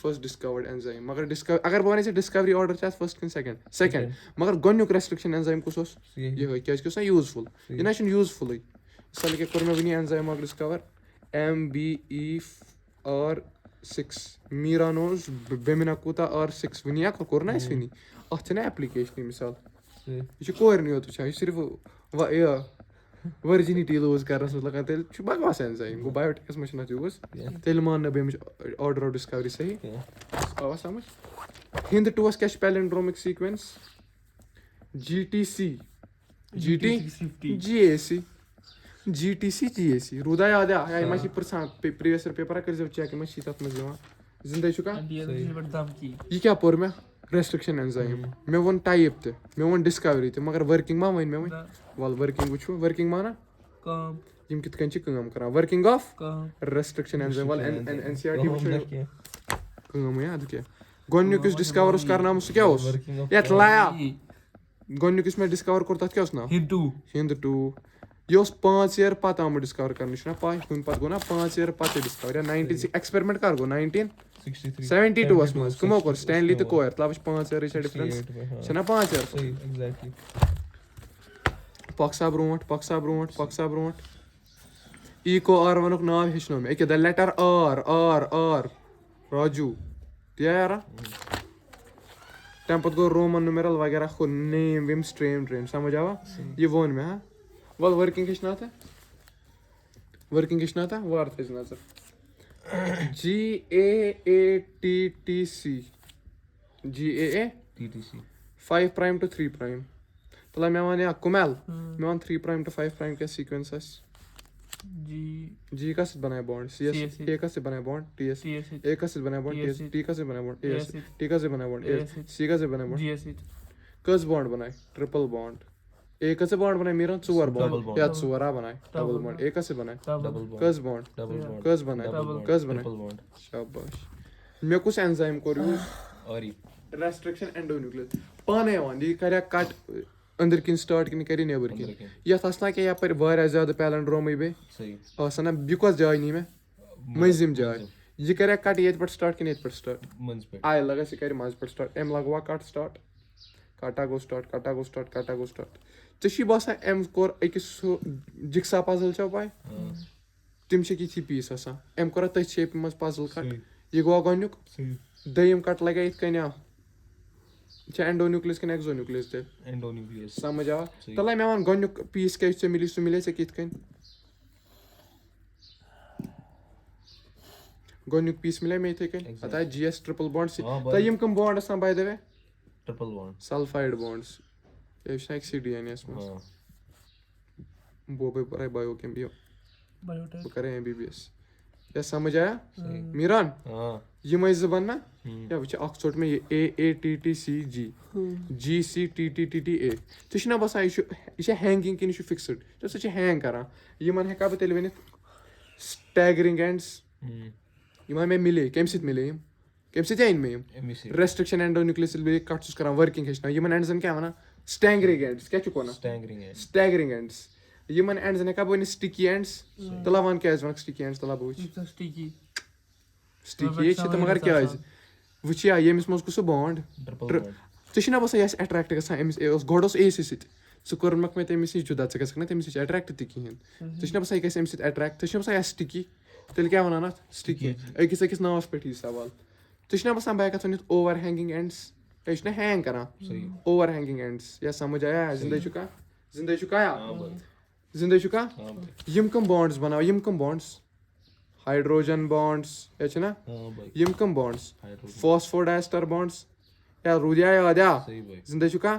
فٔسٹ ڈِسکَوٲرڈ اٮ۪نزایم مگر اگر بہٕ وَنے ژےٚ ڈِسکَوری آرڈر چھِ اَتھ فٔسٹ کِنہٕ سیکنٛڈ مگر گۄڈنیُک ریسٹرٛکشن اٮ۪نزایم کُس اوس یِہوے کیازِ کہِ اوس نہ یوٗزفُل یہِ نہ چھُنہٕ یوٗزفُلٕے مِثال کہِ کوٚر مےٚ وٕنی اٮ۪نزایم اکھ ڈِسکَور MBE/R6 میٖرانوز بیمِنا کوٗتاہ R6 وٕنی کوٚر نہ اَسہِ وٕنی اَتھ چھِنہ ایپلِکیشنٕے مِثال یہِ چھُ کورنٕے یوت وٕچھان یہِ چھُ صرف یہِ ؤرجِنِٹی لوٗز کرنَس منٛز لگان تیٚلہِ چھُ بکواس اٮ۪نزایم گوٚو بَیوٹیکَس منٛز چھُنہٕ اَتھ یوٗز تیٚلہِ مان نہٕ بہٕ أمِچ آرڈر آف ڈِسکوری صحیح آوا سَمجھ ہِنٛد 2 کیٛاہ چھُ پیلنڈرومِک سیٖکوینس GTC روٗدا یادا یہِ ما چھِ پرٛژھان پرٛیویس یِیر پیپرا کٔرۍزیو چیک یہِ ما چھی تَتھ منٛز یِوان زِندَے چھُکھا یہِ کیٛاہ پوٚر مےٚ ریسٹرٛکشن اٮ۪نزایم مےٚ ووٚن ٹایپ تہِ مےٚ ووٚن ڈِسکوری تہِ مگر ؤرکِنٛگ ما ؤنۍ مےٚ وۄنۍ وَلہٕ ؤرکِنٛگ وٕچھو ؤرکِنٛگ مانا یِم کِتھ کٔنۍ چھِ کٲم کران ؤرکِنٛگ آف ریسٹرٛکشن اٮ۪نزایم وَلہٕ NCERT وٕچھو کٲمٕے اَدٕ کیٛاہ گۄڈنیُک یُس ڈِسکَور اوس کرناومُت سُہ کیٛاہ اوس یَتھ لایا گۄڈنیُک یُس مےٚ ڈِسکَور کوٚر تَتھ کیٛاہ اوس ناو ہِنٛد 2 یہِ اوس 5 یِیَر پَتہٕ آمُت ڈِسکَور کرنہٕ یہِ چھُنہ پاے ہُمہِ پَتہٕ گوٚو نہ 5 یِیَر پَتہٕ ڈِسکَور یا ایٚکسپیرمنٹ کر گوٚو 1972 منٛز کٕمو کوٚر سٹینلی تہٕ کویر تَلہ وٕچھ 5 یِیَرٕچ چھےٚ ڈِفرنس چھےٚ نہ 5 یِیَر پۄکسا برونٛٹھ ECO R1 ناو ہیٚچھنو مےٚ أکیاہ د لیٹر R راجوٗ تِیا یارا تَمہِ پَتہٕ گوٚو رومَن نُمرل وغیرہ ہُہ نیم ویم سٹریم سَمجھ آوا یہِ ووٚن مےٚ ہا وَلہٕ ؤرکِنٛگ ہیٚچھناوتھا وارٕ تھٲیزِ نظر GAATTC 5 پرٛایِم ٹُو 3 پرٛایِم تَلہ مےٚ وَن یا کُمٮ۪ل مےٚ وَن 3 پرٛایِم ٹُو 5 پرٛایِم کیٛاہ سیٖکوینس آسہِ G کَس سۭتۍ بَنایہِ بانٛڈ CS A کَس سۭتۍ بَنایہِ بانٛڈ TS A کَس سۭتۍ بَنایہِ بانٛڈ TS T کَس سۭتۍ بَنایہِ بانٛڈ AS T کَس سۭتۍ بَنایہِ بانٛڈ AS C کَس سۭتۍ بَنایہِ بانٛڈ کٔژ بانٛڈ بَنایہِ ٹرٛپٕل بانٛڈ A کٔژ بانٛڈ بَنایہِ میٖران 4 بانٛڈ یا 4 بَنایہِ ڈبٕل بانٛڈ A کَس سۭتۍ بَنایہِ کٔژ بانٛڈ بَنایہِ شاباش مےٚ کُس اٮ۪نزایم کوٚر یوٗز ریسٹرٛکشن اٮ۪نڈونیوٗکلِس پانے وَن یہِ کَریا کَٹ أنٛدٕرۍ کِنۍ سٹاٹ کِنہٕ کَرِ نٮ۪بٕرۍ کِنۍ یَتھ آسہِ نہ کیٚنٛہہ یَپٲرۍ واریاہ زیادٕ پیلنڈرومٕے بیٚیہِ آسان نہ یہِ کۄس جاے نی مےٚ مٔنٛزِم جاے یہِ کَریا کَٹ ییٚتہِ پٮ۪ٹھ سٹاٹ کِنہٕ ییٚتہِ پٮ۪ٹھ سٹاٹ آیہِ لگس یہِ کَرِ منٛزٕ پٮ۪ٹھ سٹاٹ أمۍ لگوا کَٹ سٹاٹ کَٹا گوٚو سٹاٹ ژےٚ چھُے باسان أمۍ کوٚر أکِس سُہ جِگسا پَزٕل چھو پاے تِم چھِ یِتھی پیٖس آسان أمۍ کوٚرا تٔتھۍ شیپہِ منٛز پَزٕل کَٹ یہِ گوٚوا گۄڈنیُک دوٚیِم کَٹ لگیا یِتھ کٔنۍ یہِ چھا اٮ۪نڈونیوٗکلِس کِنہٕ ایٚکزونیوٗکلِس تیٚلہِ سَمجھ آوا تَلے مےٚ وَن گۄڈنیُک پیٖس کیٛاہ ژےٚ مِلی سُہ مِلے ژےٚ کِتھ کٔنۍ گۄڈنیُک پیٖس مِلے مےٚ یِتھٕے کٔنۍ پَتہٕ آے GS ٹرٛپٕل بانٛڈ تۄہہِ یِم کٕم بانٛڈ آسان باے دَ وے سَلفایڈ بانٛڈٕس یہِ چھُنہ DNA منٛز بہٕ پَرے بایو کیٚم یہِ بہٕ کَرے MBBS یا سَمجھ آیا میٖران یِمے زٕ بَننا یا وٕچھ اکھ ژوٚٹ مےٚ یہِ AATTCG GCTTTA ژےٚ چھُنہ باسان یہِ چھا ہینٛگِنٛگ کِنہٕ یہِ چھُ فِکسٕڈ سُہ چھِ ہینٛگ کران یِمن ہٮ۪کا بہٕ تیٚلہِ ؤنِتھ سٹیگرِنٛگ اینڈٕس یِم مےٚ مِلے کَمہِ سۭتۍ مِلے یِم کَمہِ سۭتۍ أنۍ مےٚ یِم ریسٹرٛکشن اٮ۪نڈونیوٗکلِس ییٚلہِ بہٕ کَٹ چھُس کران ؤرکِنٛگ ہیٚچھناو یِمن اینڈزن کیٛاہ وَنان سٹینگرِنٛگ اینڈٕس کیٛاہ چھُکھ وَنان سٹیگرِنٛگ اینڈٕس یِمن اینڈزن ہٮ۪کا بہٕ ؤنِتھ سٹِکی اینڈٕس تَلہ وَن کیٛازِ وَنکھ سٹِکی اینڈٕس تَلہ بہٕ وٕچھِ سٹِکی چھِ تہٕ مگر کیٛازِ وٕچھ یا ییٚمِس منٛز کُس سُہ بانٛڈ ژےٚ چھُنہ باسان یہِ آسہِ اٮ۪ٹریکٹ گژھان أمِس گۄڈٕ اوس A سی سۭتۍ ژٕ کوٚرمَکھ مےٚ تٔمِس نِش جُدا ژٕ گژھکھ نہ تٔمِس نِش اٮ۪ٹریکٹ تہِ کِہینۍ ژےٚ چھُنہ باسان یہِ گژھِ اَمہِ سۭتۍ اٮ۪ٹریکٹ ژےٚ چھُنہ باسان یہِ آسہِ سٹِکی تیٚلہِ کیٛاہ وَنان اَتھ سٹِکی أکِس ناوَس پٮ۪ٹھ یی سوال ژےٚ چھُنہ باسان بہٕ ہٮ۪کَتھ ؤنِتھ اوٚوَر ہینٛگِنٛگ اینڈٕس یہِ چھُنہ ہینٛگ کران اوٚوَر ہینٛگِنٛگ اینڈٕس یا سَمجھ آیا زِندَے چھُکھا یِم کٕم بانڈٕس بَناو یِم کٕم بانڈٕس ہایڈروجن بانڈٕس یا چھِنہ یِم کٕم بانڈٕس فاسفوڈایسٹر بانڈٕس یا روٗدیا یاد یا زِندَے چھُکھا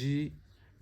G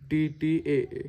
TTAA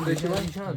Nišan.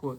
Kod.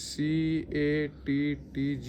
CATTG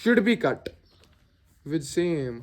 should be cut with same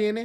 DNA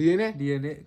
DNA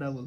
double.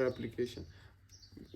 replication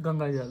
Ganga jal.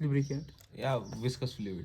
Lubricant. yeah viscous fluid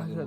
Agar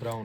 brown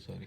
sorry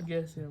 gas yeah.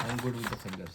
I'm good with the fingers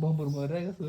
Bomber mar raha hai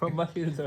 from my field.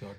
short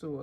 Tour.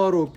ROP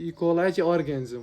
E. coli is organism.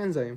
enzyme.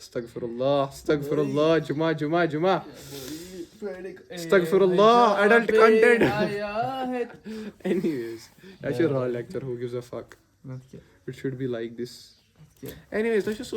Astaghfirullah. Juma. Astaghfirullah. Adult content. Anyways, that's your raw lecture. Who gives a fuck? It should be like this. Anyways, that's just so.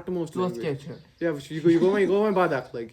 utmost Close language. catch. Yeah, you go my bad act like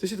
So shit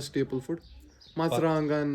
staple food. Matzrangan,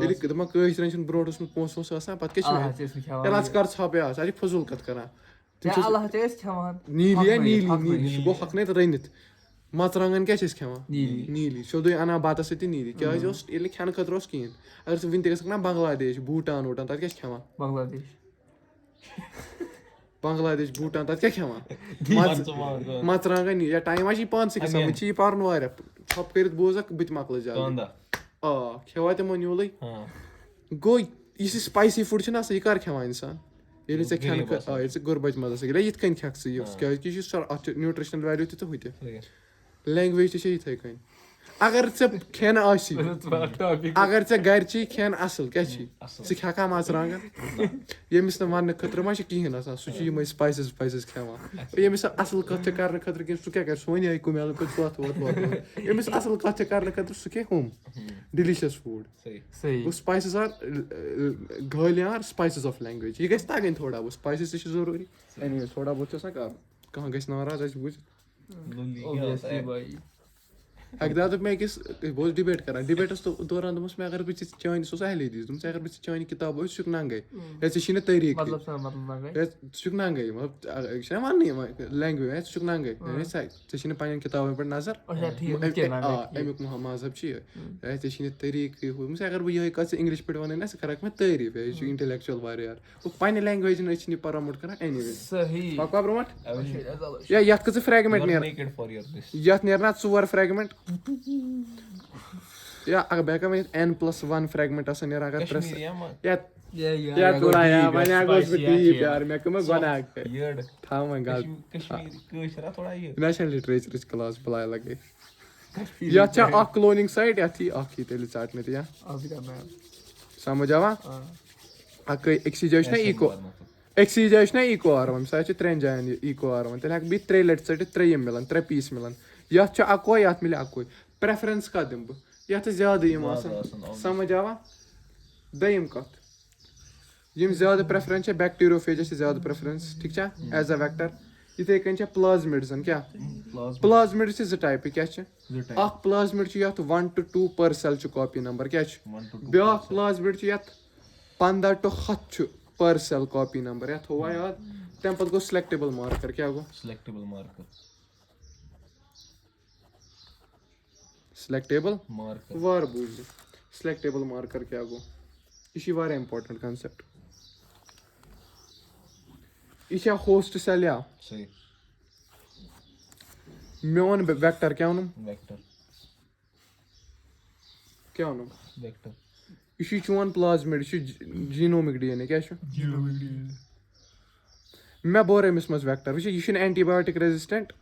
ییٚلہِ دَپان کٲشرٮ۪ن چھِنہٕ برونٛٹھ اوسمُت پونٛسہٕ وونٛسہٕ آسان پَتہٕ کیٛاہ چھِ ییٚلہِ اَز کر ژھاپے آسان اَسہِ چھِ فضوٗل کَتھ کران نیٖلی یا نیٖلی سُہ گوٚو ہۄکھنٲیِتھ رٔنِتھ مرژٕوانٛگن کیٛاہ چھِ أسۍ کھٮ۪وان نیٖلی سیوٚدُے اَنان بَتَس سۭتۍ تہِ نیٖلی کیٛازِ اوس ییٚلہِ نہٕ کھٮ۪نہٕ خٲطرٕ اوس کِہیٖنۍ اگر ژٕ وٕنہِ تہِ گژھکھ نا بنگلادیش بوٗٹان ووٗٹان تَتہِ کیٛاہ چھِ کھٮ۪وان بنگلادیش بوٗٹان تَتہِ کیٛاہ کھٮ۪وان مرژٕوانٛگن یا ٹایم آسہِ یہِ پانسٕے گژھان وۄنۍ چھِ یہِ پَرُن واریاہ ژھۄپہٕ کٔرِتھ بوزکھ بہٕ تہِ مۄکلہٕ جلدی آ کھٮ۪وا تِمو نیوٗلٕے گوٚو یُس یہِ سپایسی فُڈ چھُنہ آسان یہِ کر کھٮ۪وان اِنسان ییٚلہِ ژےٚ کھٮ۪نہٕ خٲطرٕ ییٚلہِ ژٕ غُربَت منٛز آسکھ ییٚلہِ یِتھ کٔنۍ کھٮ۪کھ ژٕ یہِ کیٛازِ کہِ یہِ چھُ اَتھ چھُ نیوٗٹرِشنَل ویلیوٗ تہِ تہٕ ہُہ تہِ لینٛگویج تہِ چھےٚ یِتھَے کٔنۍ اگر ژےٚ کھٮ۪ن آسی اگر ژےٚ گرِ چی کھٮ۪ن اَصٕل کیٛاہ چھی ژٕ کھٮ۪کھا مرژٕوانٛگن ییٚمِس نہٕ وَننہٕ خٲطرٕ ما چھِ کِہیٖنۍ آسان سُہ چھُ یِمے سپایسِز وپایسِز کھٮ۪وان ییٚمِس اَصٕل کَتھ چھِ کَرنہٕ خٲطرٕ کینٛہہ سُہ کیٛاہ کَرِ سُہ وَنے کُمٮ۪ل ژوٚتھ ووٚتھ ییٚمِس اَصٕل کَتھ چھِ کَرنہٕ خٲطرٕ سُہ کھے ہُم ڈِلِشَس فُڈ گوٚو سپایسِز آر گٲلۍ آر سپایسِز آف لینٛگویج یہِ گژھِ تَگٕنۍ تھوڑا بہت سپایسِز تہِ چھِ ضروٗری اینویز تھوڑا بہت چھِ آسان کَرُن کانٛہہ گژھِ ناراض اَسہِ بوٗزِتھ اَکہِ دۄہ دوٚپ مےٚ أکِس بہٕ اوسُس ڈِبیٹ کران ڈِبیٹَس دوران دوٚپمَس مےٚ اگر بہٕ ژےٚ چانہِ سُہ اوس اہلی دِژ دوٚپمَس اگر بہٕ ژےٚ چانہِ کِتاب ٲسۍ ژٕ چھُکھ ننٛگَے یا ژےٚ چھی نہٕ طریٖقہٕ ژٕ چھُکھ ننٛگَے مطلب یہِ چھُنہ وَننٕے یِوان لینٛگویج ژٕ چھُکھ ننٛگَے ژےٚ چھی نہٕ پنٛنٮ۪ن کِتابَن پٮ۪ٹھ نظر اَمیُک مذہب چھِ یہِ ژےٚ چھی نہٕ طریٖقٕے دوٚپمَس اگر بہٕ یِہوٚے کَتھ ژٕ اِنٛگلِش پٲٹھۍ وَنَے نا ژٕ کَرَکھ مےٚ تعریٖف یہِ چھُ اِنٹَلیکچُوَل واریاہ گوٚو پنٛنہِ لینٛگویجہِ نہٕ أسۍ چھِنہٕ یہِ پرٛموٹ کران اینی پَکوا برونٛٹھ یا یَتھ کۭژاہ فرٛیگمٮ۪نٛٹ نیرِ یَتھ نیرنا 4 فرٛیگمٮ۪نٛٹ یا اگر بہٕ ہٮ۪کا ؤنِتھ N+1 فرٛیگمٮ۪نٛٹ آسان نیران اگر 3 مےٚ کٔمٕے گۄناہ تھاو وۄنۍ غلط نیشنل لِٹریچرٕچ کلاس بلاے لگے یَتھ چھا اکھ کلونِنٛگ سایٹ یَتھ یی اکھ یی تیٚلہِ ژَٹنہٕ تہِ یا سمجھ آوا اَکٕے أکسٕے جایہِ چھُنہ أکسٕے جایہِ چھُنہ EcoR1 سُہ چھِ 3 جاین یہِ EcoR1 تیٚلہِ ہٮ۪کہٕ بہٕ یہِ 3 لَٹہِ ژٔٹِتھ 3 مِلان 3 پیٖس مِلان یَتھ چھُ اَکوے یَتھ مِلہِ اَکوے پرٛٮ۪فرَنس کَتھ دِمہٕ بہٕ یَتھ چھِ زیادٕ یِم آسان سمجھ آوا دوٚیِم کَتھ یِم زیادٕ پرٛٮ۪فرَنس چھےٚ بیکٹیٖریوفیجَس چھِ زیادٕ پرٛٮ۪فرَنس ٹھیٖک چھا ایز اَ ویکٹر یِتھَے کٔنۍ چھےٚ پٕلازمِڈزَن کیٛاہ پٕلازمِڈٕز چھِ 2 ٹایپہٕ کیٛاہ چھِ اَکھ پٕلازمِڈ چھُ یَتھ 1 to 2 پٔر سٮ۪ل چھُ کاپی نمبر کیٛاہ چھُ بیٛاکھ پٕلازمِڈ چھُ یَتھ 15 to 100 چھُ پٔر سٮ۪ل کاپی نمبر یَتھ تھوٚوا یاد تَمہِ پَتہٕ گوٚو سِلٮ۪کٹِبٕل مارکر کیٛاہ گوٚو سِلٮ۪کٹیبٕل وارٕ بوٗزِو سِلٮ۪کٹیبٕل مارکر کیٛاہ گوٚو یہِ چھِ واریاہ اِمپاٹنٹ کَنسٮ۪پٹ یہِ چھا ہوسٹ سٮ۪ل یا مےٚ ووٚن ویکٹر کیٛاہ ووٚنُم کیٛاہ ووٚنُم یہِ چھُ چون پٕلازمِڈ یہِ چھُ جیٖنومِک DNA کیٛاہ چھُ مےٚ بوٚر أمِس منٛز ویکٹر وٕچھ یہِ چھُنہٕ اینٹی بایوٹِک ریزِسٹنٹ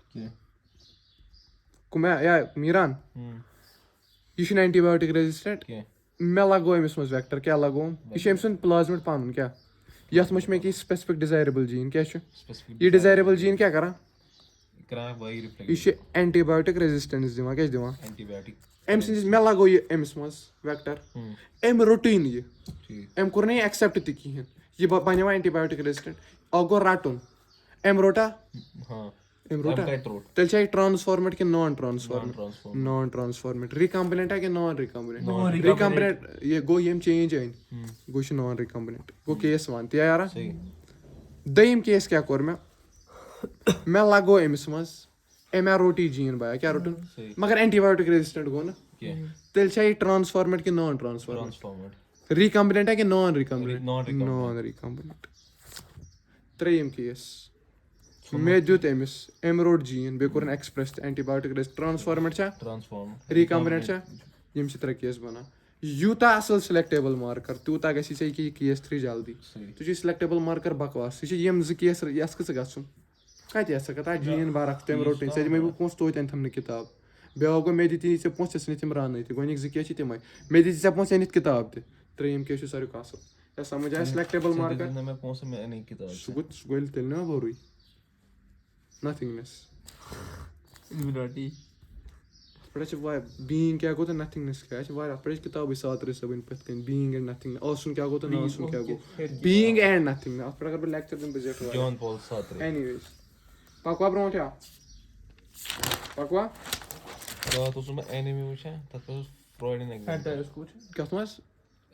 یا میٖران یہِ چھُنہٕ اینٹی بایوٹِک ریزِسٹنٹ مےٚ لگوو أمِس منٛز ویکٹر کیٛاہ لگووُم یہِ چھُ أمۍ سُنٛد پٕلازمِڈ پَنُن کیٛاہ یَتھ منٛز چھُ مےٚ کینٛہہ سپیسفِک ڈِزایریبٕل جیٖن کیٛاہ چھُ یہِ ڈِزایریبٕل جیٖن کیٛاہ کران یہِ چھُ اینٹی بایوٹِک ریزِسٹنس دِوان کیٛاہ چھُ دِوان أمۍ سٕنٛدِس مےٚ لگوو یہِ أمِس منٛز ویکٹر أمۍ روٚٹُے نہٕ یہِ أمۍ کوٚر نہٕ یہِ ایٚکسیپٹ تہِ کِہینۍ یہِ بَنیو اینٹی بایوٹِک ریزِسٹنٹ اکھ گوٚو رَٹُن أمۍ روٚٹا تیٚلہِ چھا یہِ ٹرانسفارمیٹ کِنہٕ نان ٹرانسفارمیٹ رِکمبنیٚنٹا کِنہٕ نان رِکمبنیٚنٹ رِکمبنیٚنٹ یہِ گوٚو یِم چینج أنۍ گوٚو یہِ چھُ نان رِکمبنیٚنٹ گوٚو کیس 1 تی یارا دوٚیِم کیس کیٛاہ کوٚر مےٚ لگوو أمِس منٛز أمۍ روٚٹ یہِ جیٖن بایا کیٛاہ روٚٹُن مگر اینٹی بایوٹِک ریزِسٹنٹ گوٚو نہٕ تیٚلہِ چھا یہِ ٹرانسفارمیٹ کِنہٕ نان ٹرانسفارمیٹ رِکمبنیٚنٹا کِنہٕ نان رِکمبنیٚنٹ ترٛیٚیِم کیس مےٚ دیُت أمِس أمۍ روٚٹ جیٖن بیٚیہِ کوٚرُن ایٚکسپریس تہِ اینٹی بایوٹِک ٹرانسفارمیٹ چھا رِکمبنیٚنٹ چھا یِم چھِ 3 کیس بَنان یوٗتاہ اَصٕل سِلیکٹیبٕل مارکر تیوٗتاہ گژھی ژےٚ یہِ کیس 3 جلدی صحیح ژٕ چھُے سِلیکٹیبٕل مارکر بکواس ژٕ چھِ یِم 2 کیس یَژھ کۭژٕ گژھُن کَتہِ یَژھ ژٕ کَتھ جیٖن بَرَکھ تٔمۍ روٚٹٕے ژےٚ دِمَے بہٕ پونٛسہٕ توتہِ تھَمنہٕ کِتاب بیٛاکھ گوٚو مےٚ دِتی ژےٚ پونٛسہٕ ژےٚ ژھٕنِتھ تِم رانٲیِتھ گۄڈٕنِکۍ 2 کیس چھِ تِمَے مےٚ دِتی ژےٚ پونٛسہٕ أنِتھ کِتاب تہِ 3یِم کیس چھُ ساروی کھۄتہٕ اَصٕل کیٛاہ سَمٕجھ آے سِلیکٹیبٕل مارکر مےٚ پونٛسہٕ مےٚ اَنے کِتاب سُہ گوٚو تیٚلہِ نہ بوٚرُے نَتھِنٛگنٮ۪س Illuminati. اَتھ پٮ۪ٹھ چھِ واریاہ بیٖنٛگ کیٛاہ گوٚو تہٕ نَتھِنٛگنٮ۪س کیٛاہ چھِ واریاہ اَتھ پٮ۪ٹھ چھِ کِتابٕے ساترٕ صٲبٕنۍ پٔتھۍ کِنۍ بیٖنٛگ اینٛڈ نَتھِنٛگ آسُن کیٛاہ گوٚو تہٕ نہ آسُن کیٛاہ گوٚو بیٖنٛگ اینٛڈ نَتھِنٛگ اَتھ پٮ۪ٹھ اگر بہٕ لیکچَر دِمہٕ بہٕ زیٹھٕ جان پال ساترے اینی ویز پَکوا برونٛٹھ یا پَکوا راتھ اوسُس بہٕ اینِمی وٕچھان تَتھ پٮ۪ٹھ اوس فرٛاڈِن ایٚگزامپٕل کَتھ منٛز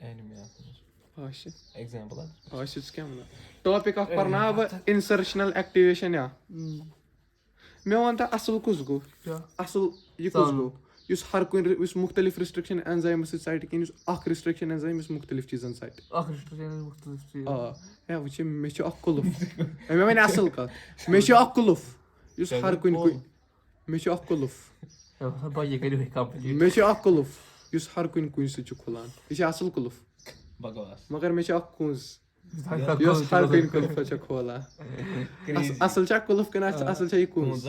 اینِمی اَکھ اوس آسہِ ایٚگزامپٕل حظ آسہِ ژٕ کیٛاہ وَنان ٹاپِک اَکھ پَرناو بہٕ اِنسٔرشنَل ایٚکٹِویشَن یا مےٚ وَن تہٕ اَصٕل کُس گوٚو اَصٕل یہِ کُس گوٚو یُس ہر کُنہِ یُس مُختٔلِف رِسٹرٛکشَن اٮ۪نزایمَس سۭتۍ ژَٹہِ کِنہٕ یُس اَکھ رِسٹرٛکشَن اٮ۪نزایم یُس مُختٔلِف چیٖزَن ژَٹہِ آ ہے وٕچھ مےٚ چھُ اَکھ قُلُف مےٚ وَنہِ اَصٕل کَتھ مےٚ چھُ اَکھ قُلُف یُس ہر کُنہِ مےٚ چھُ اَکھ قُلُف مےٚ چھُ اَکھ قُلُف یُس ہر کُنہِ کُنہِ سۭتۍ چھُ کھُلان یہِ چھِ اَصٕل قُلُف بکواس مگر مےٚ چھِ اکھ کُنٛز یۄس ہر کُنہِ قُلفَس چھِ کھولان اَصٕل چھا قُلُف کِنہٕ اَصٕل چھا یہِ کُنٛز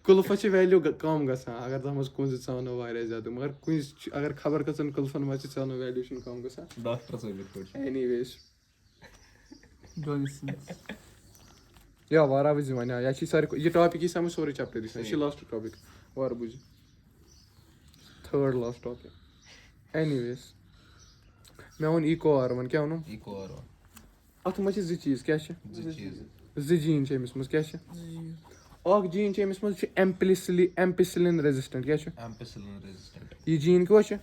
قُلفَس چھِ ویلیوٗ کَم گژھان اگر تَتھ منٛز کُنٛزٕ ژانو واریاہ زیادٕ مگر کُنٛزِ چھِ اگر خبر کٔژَن قُلفَن منٛز چھِ ژانو ویلیوٗ چھِنہٕ کَم گژھان ڈاکٹر صٲب یِتھ پٲٹھۍ اینی ویز یا واریاہ بوٗزِو وۄنۍ یا چھِ ساروی یہِ ٹاپِک یی سَمٕجھ سورُے چَپٹَر یہِ چھِ لاسٹ ٹاپِک وارٕ بوٗزِو 3rd لاسٹ ٹاپِک اینی ویز مےٚ ووٚن ایٖکو آر وَن کیٛاہ ووٚنُم اَتھ منٛز چھِ 2 چیٖز کیٛاہ چھِ 2 جیٖن چھِ أمِس منٛز کیٛاہ چھِ اَکھ جیٖن چھِ أمِس منٛز یہِ چھُ اٮ۪مپِسِلِن رٮ۪زِسٹَنٛٹ کیٛاہ چھُ یہِ جیٖن کیٛاہ چھُ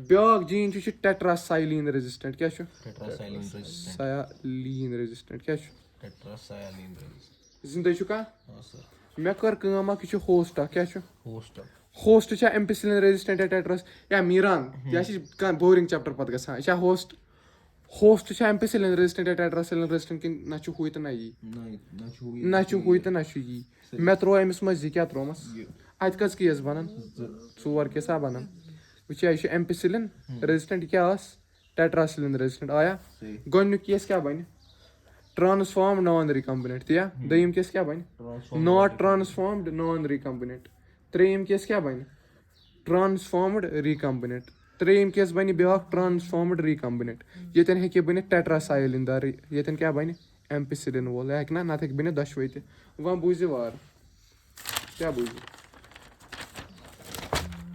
بیٛاکھ جیٖن چھُ یہِ چھُ ٹٮ۪ٹراسایلیٖن رٮ۪زِسٹَنٛٹ کیٛاہ چھُ سایلیٖن رٮ۪زِسٹَنٛٹ کیٛاہ چھُ زِندَے چھُ کانٛہہ مےٚ کٔر کٲم اَکھ یہِ چھُ ہوسٹ اَکھ کیٛاہ چھُ ہوسٹ چھا اٮ۪مپِسِلِن رٮ۪زِسٹَنٛٹ یا ٹٮ۪ٹرَس یا میٖران یا چھِ کانٛہہ بورِنٛگ چَپٹَر پَتہٕ گژھان یہِ چھا ہوسٹ چھا اٮ۪مپِسِلِن رٮ۪زِسٹَنٛٹ یا ٹٮ۪ٹراسایلیٖن رٮ۪زِسٹَنٛٹ کِنہٕ نہ چھُ ہُے تہٕ نہ یی نہ چھُ ہُے تہٕ نہ چھُ یی مےٚ ترٛوو أمِس منٛز یہِ کیٛاہ ترٛوومَس اَتہِ کٔژ کیس بَنَن 4 کیسا بَنَن وٕچھیا یہِ چھُ اٮ۪مپِسِلِن رٮ۪زِسٹَنٛٹ یہِ کیٛاہ آسہِ ٹٮ۪ٹراسایلیٖن رٮ۪زِسٹَنٛٹ آیا گۄڈٕنیُک کیس کیٛاہ بَنہِ ٹرٛانٕسفارم نان رِکَمبِنٮ۪نٛٹ تی یا دوٚیِم کیس کیٛاہ بَنہِ ناٹ ٹرٛانٕسفارمڈ نان رِکَمبِنٮ۪نٛٹ 3یِم کیس کیٛاہ بَنہِ ٹرٛانٕسفارمٕڈ رِکَمبِنٮ۪نٛٹ 3یِم کیس بَنہِ بیٛاکھ ٹرٛانٕسفارمٕڈ رِکَمبِنٮ۪نٛٹ ییٚتٮ۪ن ہیٚکہِ یہِ بٔنِتھ ٹٮ۪ٹراسایلیٖن دار ییٚتٮ۪ن کیٛاہ بَنہِ اٮ۪مپِسِلِن وول یا ہیٚکہِ نہ نَتہٕ ہیٚکہِ بٔنِتھ دۄشوَے تہِ وۄنۍ بوٗزِو وارٕ کیٛاہ بوٗزِو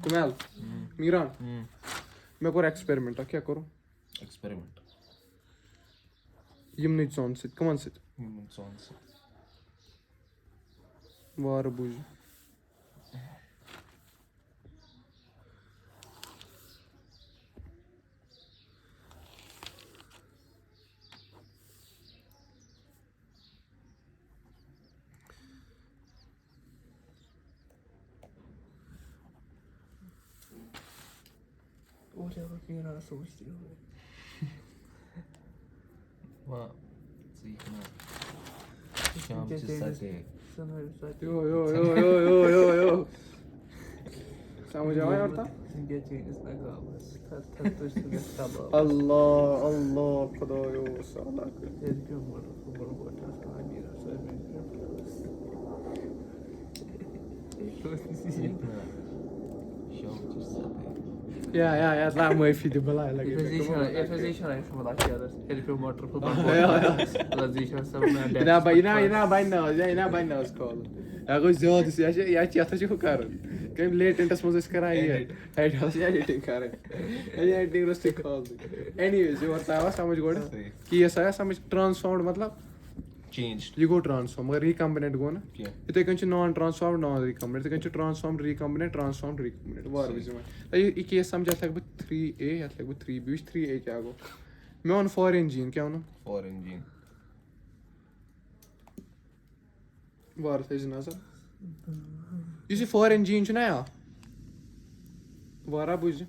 کُمیل میٖران مےٚ کوٚر ایٚکٕسپیرِمٮ۪نٛٹ اَکھ کیٛاہ کوٚرُم یِمنٕے ژۄن سۭتۍ کٕمَن سۭتۍ وارٕ بوٗزِو سَمٕجھ آوے اورٕ اللہ اللہ خۄدایو یا معٲفی دِ بَلاے لَگے نہ بَنہِ نہ حظ یہِ نہ بَنہِ نہ حظ کھالُن یہِ گوٚو زیادٕ یا چھِ یَتھ حظ چھِ ہُہ کَرُن کٔمۍ لیٹٮ۪نٛٹَس منٛز ٲسۍ کَران یہِ ایڈِٹِنٛگ کَرٕنۍ ایڈِٹِنٛگ روٚستُے کھالُن اینی ویز یورٕ ژاوا سَمٕجھ گۄڈٕ کیس آیا سَمٕجھ ٹرٛانٕسفارمڈ مطلب یہِ گوٚو ٹرٛانٕسفارم مگر رِکَمبِنٮ۪نٛٹ گوٚو نہٕ یِتھَے کٔنۍ چھُ نان ٹرٛانٕسفارمڈ نان رِکَمبِنٮ۪نٛٹ یِتھَے کٔنۍ چھُ ٹرٛانٕسفارمڈ رِکَمبِنٮ۪نٛٹ وارٕ وٕچھِو وۄنۍ یہِ کیس سَمجھ اَتھ لیکھٕ بہٕ 3A یَتھ لیکھٕ بہٕ 3B وٕچھ 3A کیٛاہ گوٚو مےٚ ووٚن فارِن جیٖن کیٛاہ ووٚنُم وارٕ تھٲیزِ نظر یُس یہِ فارِن جیٖن چھُنہ یا واریاہ بوٗزِو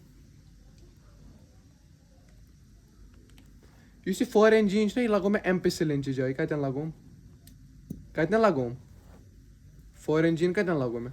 یُس یہِ فارِن جیٖن چھُنہ یہِ لَگوو مےٚ اٮ۪مپِسِلِن چہِ جایہِ کَتٮ۪ن لَگووُم فارِن جیٖن کَتٮ۪ن لَگوو مےٚ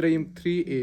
3A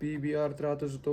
PBR 322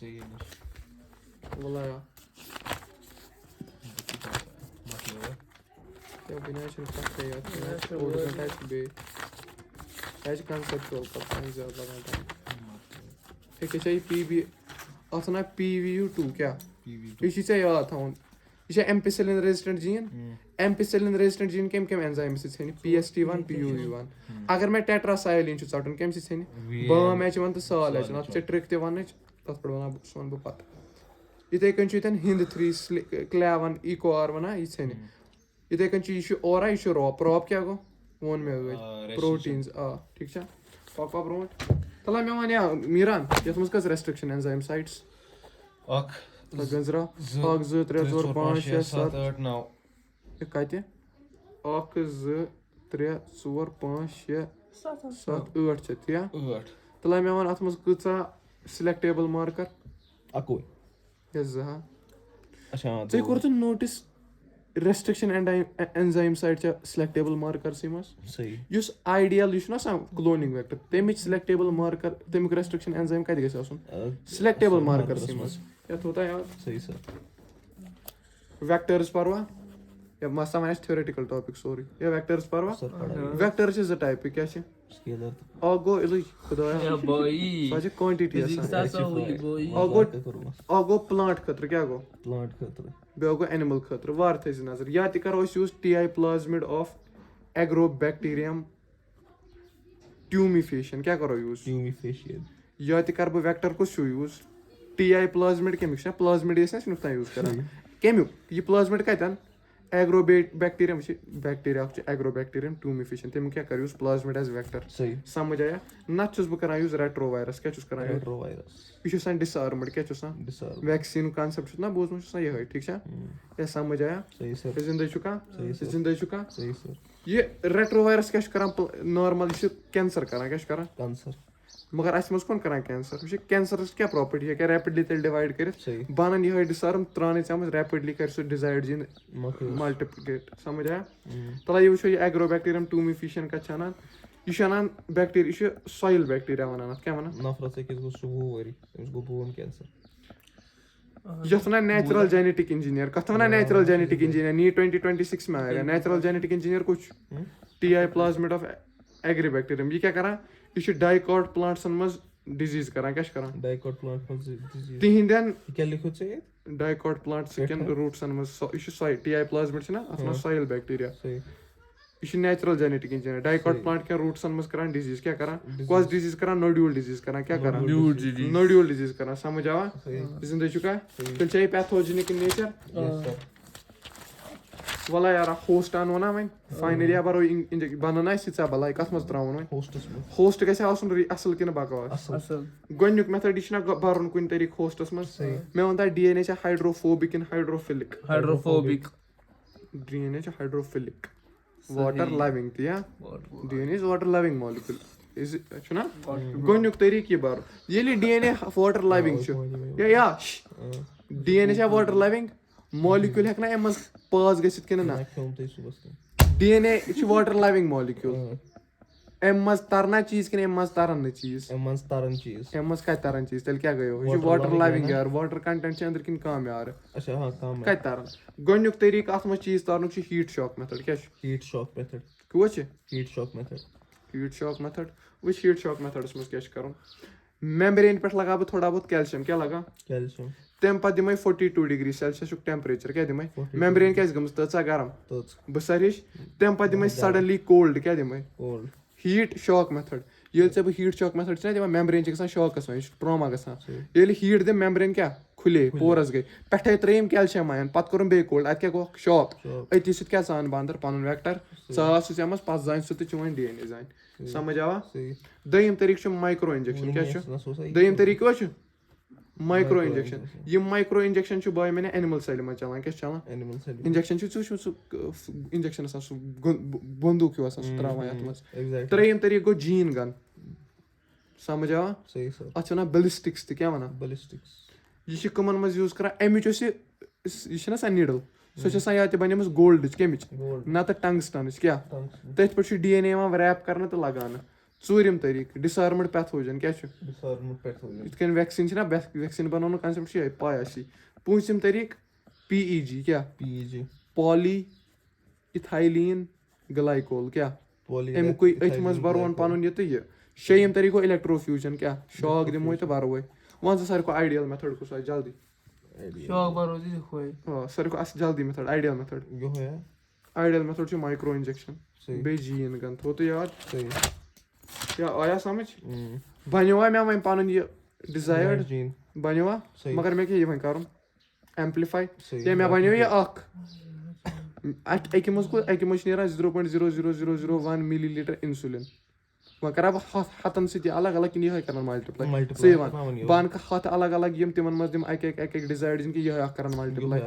ژےٚ نِش وَلا یا مۄکلیو کیٛاہ بُنیاد چھِنہٕ کَتھٕے یَتھ اوٚڑ گنٛٹہٕ آسہِ بیٚیہِ یہِ چھِ کَنسٮ۪پچُوَل پَتہٕ زیادٕ لَگان ٹایم أکیٛاہ چھا یہِ پی بی اَتھ وَنان پی وی یوٗ 2 کیٛاہ یہِ چھُے ژےٚ یاد تھاوُن یہِ چھا اٮ۪مپِسِلِن رٮ۪زِسٹنٛٹ جیٖن اٮ۪مپِسِلِن رٮ۪زِسٹنٛٹ جیٖن کَمہِ یٮ۪نزایمہِ سۭتۍ ژھٮ۪نہِ PST1 PUV1 اگر مےٚ ٹٮ۪ٹراسایلِن چھُ ژَٹُن کَمہِ سۭتۍ ژھٮ۪نہِ بام H1 تہٕ سال H1 اَتھ چھِ ٹرٛک تہِ وَنٕچ تَتھ پٮ۪ٹھ وَنہٕ بہٕ پَتہٕ یِتھَے کٔنۍ چھُ ییٚتٮ۪ن ہِنٛد 3 کلیوَن EcoR وَنان یہِ ژھٮ۪نہِ یِتھَے کٔنۍ چھُ یہِ چھُ اورا یہِ چھُ راپ کیٛاہ گوٚو ووٚن مےٚ ٲدۍ پرٛوٹیٖنٕز ٹھیٖک چھا پَکوا برونٛٹھ تَلہ مےٚ وَن میٖران یَتھ منٛز کٔژ رٮ۪سٹرٛکشَن اٮ۪نزایِم سایٹٕس اکھ گٔنٛزرا 1 2 3 4 5 6 7 8 9 یہِ کَتہِ 1 2 3 4 5 6 7 8 چھِ تی 8 تَلہ مےٚ وَن اَتھ منٛز کۭژاہ سِلٮ۪کٹیبٕل مارکر اَکوُے یا 2 ہا اچھا ژےٚ کوٚرتھٕ نوٹِس رٮ۪سٹرٛکشَن اٮ۪نزایِم سایٹ چھےٚ سِلٮ۪کٹیبٕل مارکَرسٕے منٛز صحیح یُس آیڈِیَل یہِ چھُنہ آسان کٕلونِنٛگ وٮ۪کٹر تَمِچ سِلٮ۪کٹیبٕل مارکر تَمیُک رٮ۪سٹرٛکشَن اٮ۪نزایِم کَتہِ گژھِ آسُن سِلٮ۪کٹیبٕل مارکَرسٕے منٛز یا تھوٚو تۄہہِ یاد صحیح سر وٮ۪کٹٲرٕز پَروا یا مَسا وَنہِ اَسہِ تھیورِٹِکَل ٹاپِک سورُے یا وٮ۪کٹٲرٕز پَروا وٮ۪کٹٲرٕز چھِ 2 ٹایپٕکۍ کیٛاہ چھِ سکیلر اکھ گوٚو اِلٕے خۄدایا سۄ چھِ کوانٹِٹی آسان اکھ گوٚو پٕلانٛٹ خٲطرٕ کیٛاہ گوٚو پلانٹ خٲطرٕ بیٛاکھ گوٚو اٮ۪نِمٕل خٲطرٕ وارٕ تھٲیزِ نظر یا تہِ کَرو أسۍ یوٗز TI پٕلازمِڈ آف ایگرو بیکٹیٖریَم ٹیوٗمِفیشَن کیٛاہ کَرو یوٗز ٹیوٗمِفیشِیَل یا تہِ کَرٕ بہٕ وٮ۪کٹر کُس چھُ یوٗز TI پٕلازمِڈ کَمیُک چھُنہ پٕلازمِڈ ٲسۍ نہ چھُنہٕ تانۍ یوٗز کَران کَمیُک یہِ پٕلازمِڈ کَتٮ۪ن ایگرو بیکٹیٖریَم چھِ بیکٹیٖریا اکھ چھُ ایگرو بیکٹیٖریَم ٹیوٗمِفیشَن تَمیُک کیٛاہ کَرٕ یوٗز پٕلازمِڈ ایز وٮ۪کٹر صحیح سَمجھ آیا نَتہٕ چھُس بہٕ کَران یوٗز ریٹرو وایرَس کیٛاہ چھُس کَران یوٗز ریٹرو وایرس یہِ چھُ آسان ڈِسآرمٕڈ کیٛاہ چھُ آسان ڈِسآرم ویکسیٖنُک کانسیپٹ چھُس نہ بوٗزمُت چھُس نہ یِہوٚے ٹھیٖک چھا یا سَمجھ آیا صحیح سر ژٕ زِندَے چھُکھا ژٕ زِندَے چھُکھا صحیح سر یہِ ریٹرو وایرَس کیٛاہ چھُ کَران نارمَل یہِ چھُ کینسَر کَران کیٛاہ چھُ کَران کانسر مگر اَسہِ منٛز کۄن کَران کینسَر یہِ چھِ کینسَرَس کیٛاہ پرٛاپَرٹی یہِ ہیٚکہِ ریپِڈلی تیٚلہِ ڈِوایِڈ کٔرِتھ صحیح بَنان یِہوٚے ڈِسآرم ترٛاونٕے ژےٚ منٛز ریپِڈلی کَرِ سُہ ڈِزایِڈ جیٖن مۄکلیو مَلٹِپلِکیٹ سَمجھ آیا تَلہ یہِ وٕچھو یہِ ایگرو بیکٹیٖریَم ٹیوٗمِفیشَن کَتہِ چھِ اَنان یہِ چھُ اَنان بیکٹیٖریا یہِ چھُ سویِل بیکٹیٖریا وَنان اَتھ کیٛاہ وَنان نفرَس أکِس گوٚو سُہ 20 ؤری تٔمِس گوٚو بون کینسر یَتھ وَنان نیچرَل جینیٹِک اِنجیٖنیر کَتھ وَنان نیچرَل جینیٹِک اِنجیٖنیر نیٖٹ 2026 میں آیا نیچرَل جینیٹِک اِنجیٖنیر کُس چھُ TI پٕلازمِڈ آف ایگری بیکٹیٖریَم یہِ کیٛاہ کَران یہِ چھُ ڈایکاٹ پٕلانٛٹسَن منٛز ڈِزیٖز کَران کیٛاہ چھُ کَران ڈایکاٹ پلانٹ منٛز تِہنٛدٮ۪ن کیٛاہ لیکھو ژےٚ ییٚتہِ ڈایکاٹ پٕلانٛٹٕس کٮ۪ن روٗٹسَن منٛز یہِ چھُ TI پٕلازمِڈ چھُنہ اَتھ وَنان سویِل بیکٹیٖریا صحیح یہِ چھُ نیچرَل جینیٹِک اِنجیٖنیر ڈایکاٹ پٕلانٛٹ کٮ۪ن روٗٹسَن منٛز کَران ڈِزیٖز کیٛاہ کَران کۄس ڈِزیٖز کَران نوڈیوٗل ڈِزیٖز کَران کیٛاہ کَران نوڈیوٗل ڈِزیٖز کَران سَمجھ آوا زِندَے چھُکھا تیٚلہِ چھا یہِ پیتھوجِنِک اِن نیچر وَلہ یارا ہوسٹ اَنو نا وۄنۍ فاینٔلی بَرو بَنُن آسہِ ژےٚ بَلاے کَتھ منٛز ترٛاوُن وۄنۍ ہوسٹس منٛز ہوسٹ گژھِ آسُن اَصٕل کِنہٕ بکواس گۄڈٕنیُک میتھڈ یہِ چھُنہ بَرُن کُنہِ طریٖقہٕ ہوسٹَس منٛز مےٚ ووٚن تۄہہِ DNA چھا ہایڈروفوبِک کِنہٕ ہایڈروفِلِک DNA چھُ ہایڈروفِلِک واٹر لَوِنٛگ تہِ یا DNA اِز واٹر لَوِنٛگ مالِکیوٗل چھُنہ گۄڈٕنیُک طریٖقہٕ یہِ بَرُن ییٚلہِ DNA واٹر لَوِنٛگ چھُ یا DNA چھا واٹر لَوِنٛگ مالِکیوٗل ہٮ۪کہِ نہ اَمہِ منٛز پاس گٔژھِتھ کِنہٕ نہ کھیوٚم تۄہہِ صُبحس DNA چھُ واٹر لَوِنٛگ مالِکیوٗل اَمہِ منٛز تَرنا چیٖز کِنہٕ اَمہِ منٛز تَرن نہٕ چیٖز اَمہِ منٛز تران چیٖز اَمہِ منٛز کَتہِ تَران چیٖز تیٚلہِ کیٛاہ گٔیو یہِ چھُ واٹر لَوِنٛگ یار واٹر کَنٹٮ۪نٹ چھِ أنٛدرۍ کِنۍ کَم یارٕ اچھا ہاں کم کَتہِ تَران گۄڈٕنیُک طریٖقہٕ اَتھ منٛز چیٖز تارنُک چھُ ہیٖٹ شاک میتھڈ کیٛاہ چھُ ہیٖٹ شاک میتھڈ کُس چھِ ہیٖٹ شاک میتھڈ ہیٖٹ شاک میتھڈ وٕچھ ہیٖٹ شاک میتھڈَس منٛز کیٛاہ چھُ کَرُن میمبرین پٮ۪ٹھ لگاو بہٕ تھوڑا بہت کیلشَم کیٛاہ لگاو کیلشِیَم تَمہِ پَتہٕ دِمَے 42 ڈِگری سیلسِیَسُک ٹٮ۪مپریچَر کیٛاہ دِمَے میمبرین کیٛازِ گٔمٕژ تۭژاہ گرم بہٕ سَر ہِش تَمہِ پَتہٕ دِمَے سَڈَنلی کولڈ کیٛاہ دِمَے ہیٖٹ شاک میتھڈ ییٚلہِ ژےٚ بہٕ ہیٖٹ شاک میتھڈ چھِنہ دِوان میمبرین چھِ گژھان شاکَس منٛز یہِ چھُ ٹرٛوما گژھان ییٚلہِ ہیٖٹ دِمہٕ میمبرین کیٛاہ کھُلے پورَس گٔے پٮ۪ٹھَے ترٛٲیِم کیلشَم اَیَن پَتہٕ کوٚرُم بیٚیہِ کولڈ اَتہِ کیٛاہ گوٚو شاک أتی سۭتۍ کیٛاہ ژان بنٛدر پَنُن وٮ۪کٹر ژاو سُہ ژےٚ منٛز پَتہٕ زانہِ سُہ تہٕ چون DNA زانہِ سَمجھ آوا دوٚیِم طریٖقہٕ چھُ مایکرو اِنجَکشَن کیٛاہ چھُ دوٚیِم طریٖقہٕ کیٛاہ چھُ مایکرو اِنجَکشَن یِم مایکرو اِنجَکشَن چھُ باے مےٚ اٮ۪نِمٕل سایڈِ منٛز چلان کیٛاہ چھُ چلان اِنجَکشَن چھُ ژٕ وٕچھمُت سُہ اِنجَکشَن آسان سُہ بنٛدوٗق ہیوٗ آسان سُہ ترٛاوان یَتھ منٛز ترٛیٚیِم طریٖقہٕ گوٚو جیٖن گَن سَمجھ آوا اَتھ چھِ وَنان بٔلِسٹِکٕس تہِ کیٛاہ وَنان یہِ چھِ کٕمَن منٛز یوٗز کَران اَمِچ یۄس یہِ چھِنہ سۄ نِڈٕل سۄ چھِ آسان یا تہِ بَنیمٕژ گولڈٕچ کَمِچ نَتہٕ ٹنٛگسٹَنٕچ کیٛاہ تٔتھۍ پٮ۪ٹھ چھُ DNA یِوان ریپ کَرنہٕ تہٕ لگاونہٕ ژوٗرِم طریٖقہٕ ڈِسآرمٕڈ پیتھوجن کیٛاہ چھُ Disarmament pathogen. یِتھ کٔنۍ ویکسیٖن چھِنہ ویکسیٖن بَناونُک کَنسیپٹ چھُ یِہوٚے پاے آسی پوٗنٛژِم طریٖقہٕ PEG کیٛاہ PEG. پالی اِتھایلیٖن گلایکول کیٛاہ اَمِکُے أتھۍ منٛز بَروون پَنُن یہِ تہٕ یہِ شیٚیِم طریٖقہٕ گوٚو اِلیکٹروفیوٗجن کیٛاہ شاک دِموے تہٕ بَروے وَن ژٕ ساروی کھۄتہٕ آیڈِیل میتھڈ کُس آسہِ جلدی شاک بروزی دِکھوے آ ساروی کھۄتہٕ اَصٕل جلدی method ideal method Yohaya. Ideal method چھُ مایکرو اِنجیکشن صحیح. بیٚیہِ جیٖن گن تھوٚو تہٕ یاد صحیح. یا آیا سمجھ بَنیوا مےٚ وۄنۍ پَنُن یہِ ڈِزایٲرڈ Gene. بَنیوا صحیح. مگر مےٚ کیٛاہ یہِ وۄنۍ کَرُن ایمپلِفاے صحیح. یا مےٚ بَنیو یہِ اکھ اَکہِ منٛز اَکہِ منٛز چھُ نیران 0.00001 مِلی لیٖٹر اِنسُلِن وۄنۍ کَرا بہٕ ہَتن سۭتۍ الگ الگ کِنہٕ یِہوے کَران مَلٹِپلاے ژٕے وَن بہٕ اَنہٕ ہَتھ الگ الگ یِم تِمن منٛز دِمہٕ اَکہِ اَکہِ ڈِزایڈ کہِ یِہوے اکھ کَران مَلٹِپلاے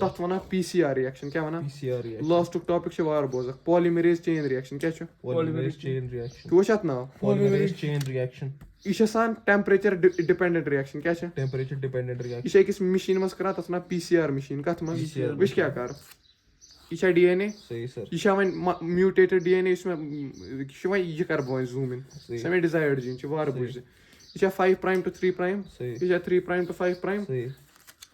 تَتھ وَنان PCR رِیَکشن کیٛاہ وَنان PCR. لاسٹُک ٹاپِک چھُ وارٕ بوزکھ پالِمیریز چین رِیَکشن کیٛاہ چھُ Polymerase chain reaction. کیٛاہ چھُ اَتھ ناو Polymerase chain reaction. یہِ چھِ آسان ٹیمپریچر ڈِپینڈنٹ رِیَکشن کیٛاہ چھِ Temperature dependent یہِ reaction. چھِ أکِس مِشیٖن منٛز کران تَتھ وَنان PCR مِشیٖن کَتھ منٛز PCR وٕچھ کیٛاہ کَر یہِ چھا DNA صحیح sir. یہِ چھا وۄنۍ میوٗٹیٹِڈ DNA یُس مےٚ یہِ چھُ وۄنۍ یہِ کَرٕ بہٕ وۄنۍ زوٗم اِن یُس مےٚ ڈِزایٲرڈ جیٖن چھُ وارٕ بوٗزِ یہِ چھا 5 پرٛایِم ٹُو 3 پرٛایِم صحیح. یہِ چھا 3 پرٛایِم ٹُو 5 پرٛایِم صحیح.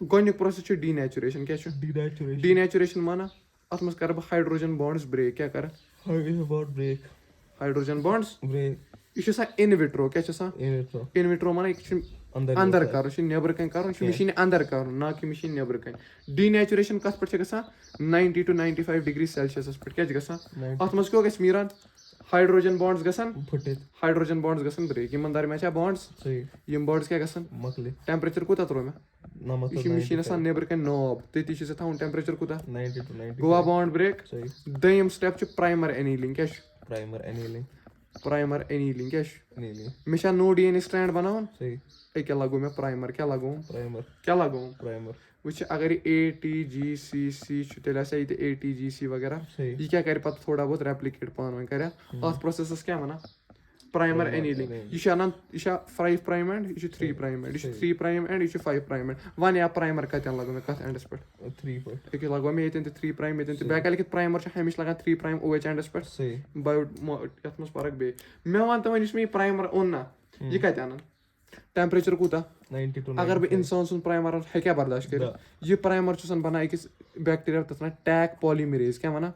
گۄڈٕنیُک پروسیس چھُ ڈِنیچُریشن کیٛاہ چھُ Denaturation. ڈِنیچُریشن مانا اَتھ منٛز کَرٕ بہٕ ہایڈروجن بانڈٕس برٛیک کیٛاہ کَرٕ How is about break? Hydrogen bonds Break. یہِ چھُ آسان اِن وِٹرو کیٛاہ چھُ آسان In vitro. اِن وِٹرو مانا یہِ چھُ اَندر کَرُن یہِ چھُ نیبرٕ کَنۍ کَرُن یہِ چھُ مِشیٖنہِ اَندر کَرُن نہ کہِ مِشیٖن نیبرٕ کَنۍ ڈِنیچُریشن کَتھ پٮ۪ٹھ چھِ گژھان 90 to 95 ڈِگری سیلسِیَسس پٮ۪ٹھ کیٛاہ چھِ گژھان اَتھ منٛز کیٛاہ گژھِ میٖران ہایڈروجن بانڈٕس گژھن Put it. ہایڈروجن بانڈٕس گژھن برٛیک یِمن درمیان چھا بانڈٕس صحیح. یِم بانڈٕس کیٛاہ گژھن مۄکلہِ. ٹیمپریچر کوٗتاہ ترٛوو مےٚ نَمَتھ یہِ چھِ مِشیٖن آسان نیبرٕ کَنۍ ناب تٔتی چھِ ژےٚ تھاوُن ٹیمپریچر کوٗتاہ 90 to 90. گوٚوا بانڈ برٛیک صحیح. دوٚیِم سِٹیپ چھُ پرٛایمر انیٖلِنٛگ کیٛاہ چھُ Primer annealing. پرٛایمر انیٖلِنٛگ کیٛاہ چھُ Annealing. مےٚ چھا نوٚو DNA سٹینٛڈ بَناوُن صحیح. أکیاہ لگوو مےٚ پرٛایمر کیٛاہ لگووُم Primer. کیٛاہ لگووُم Primer. وٕچھ اگر یہِ ATGCC چھُ تیٚلہِ آسہِ ہا ییٚتہِ ATGC وغیرہ صحیح. یہِ کیٛاہ کَرِ پَتہٕ تھوڑا بہت ریپلِکیٹ پانہٕ ؤنۍ کَریا اَتھ پروسیسَس کیٛاہ وَنان پرٛایمر انیٖلِنٛگ یہِ چھُ اَنان یہِ چھا 5 پرٛایِم اینٛڈ یہِ چھُ 3 پرٛایِم اینٛڈ یہِ چھُ 3 پرٛایِم اینٛڈ یہِ چھُ 5 پرٛایِم اینٛڈ وَن یا پرٛایمر کَتٮ۪ن لگوو مےٚ کَتھ اینڈَس پٮ۪ٹھ 3 پٲٹھۍ. أکیاہ لگوو مےٚ ییٚتٮ۪ن تہِ 3 پرٛایِم ییٚتٮ۪ن تہِ بیٚیہِ لیکھِتھ پرٛایمر چھُ ہمیشہِ لگان 3 پرٛایِم OH اینڈَس پٮ۪ٹھ صحیح. بایو یَتھ منٛز فرق بیٚیہِ مےٚ وَن تہٕ وۄنۍ یُس مےٚ یہِ پرٛایمر اوٚن نا یہِ کَتہِ اَنان ٹیمپریچر کوٗتاہ 90 to 90. اگر بہٕ اِنسان سُنٛد پرٛایمر اَنہٕ ہیٚکیٛاہ برداش کٔرِتھ یہِ پرٛایمر چھُ آسان بَنان أکِس بیکٹیریا تَتھ وَنان ٹیک پالِمیریز کیٛاہ وَنان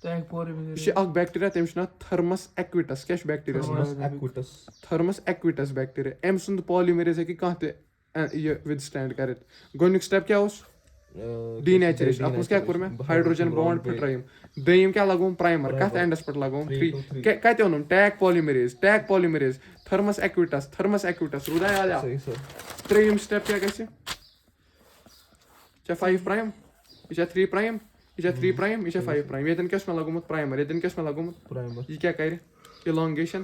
یہِ چھُ اکھ بیکٹیریا تٔمِس چھُ ناو تھٔرمس ایکوِٹس کیٛاہ چھُ بیکٹیریاہَس ناو Aquatus. تھٔرمس ایکوِٹس بیکٹیریا أمۍ سُنٛد پالِمیریز ہیٚکہِ کانٛہہ تہِ یہِ وِد سٹینڈ کٔرِتھ گۄڈٕنیُک سٹیپ کیٛاہ اوس ڈِنیچُریشن اَتھ منٛز کیٛاہ کوٚر مےٚ ہایڈروجن بانڈ پھٕٹرٲیِم دوٚیِم کیٛاہ لگووُم پرٛایمر کَتھ اینڈَس پٮ۪ٹھ لگووُم 3 کَتہِ اوٚنُم ٹیک پالِمیریز تھٔرمس ایکوِٹس روٗدا یاد صحیح sir. ترٛیٚیِم سٹیپ کیٛاہ گژھِ یہِ چھا 5 پرٛایِم یہِ چھا 3 پرٛایِم یہِ چھا 3 پرٛایِم یہِ چھا 5 پرٛایِم ییٚتٮ۪ن کیٛاہ چھُ مےٚ لگومُت پرٛایمر ییٚتٮ۪ن کیٛاہ چھُ مےٚ لگومُت Primer. یہِ کیٛاہ کَرِ اِلانگیشن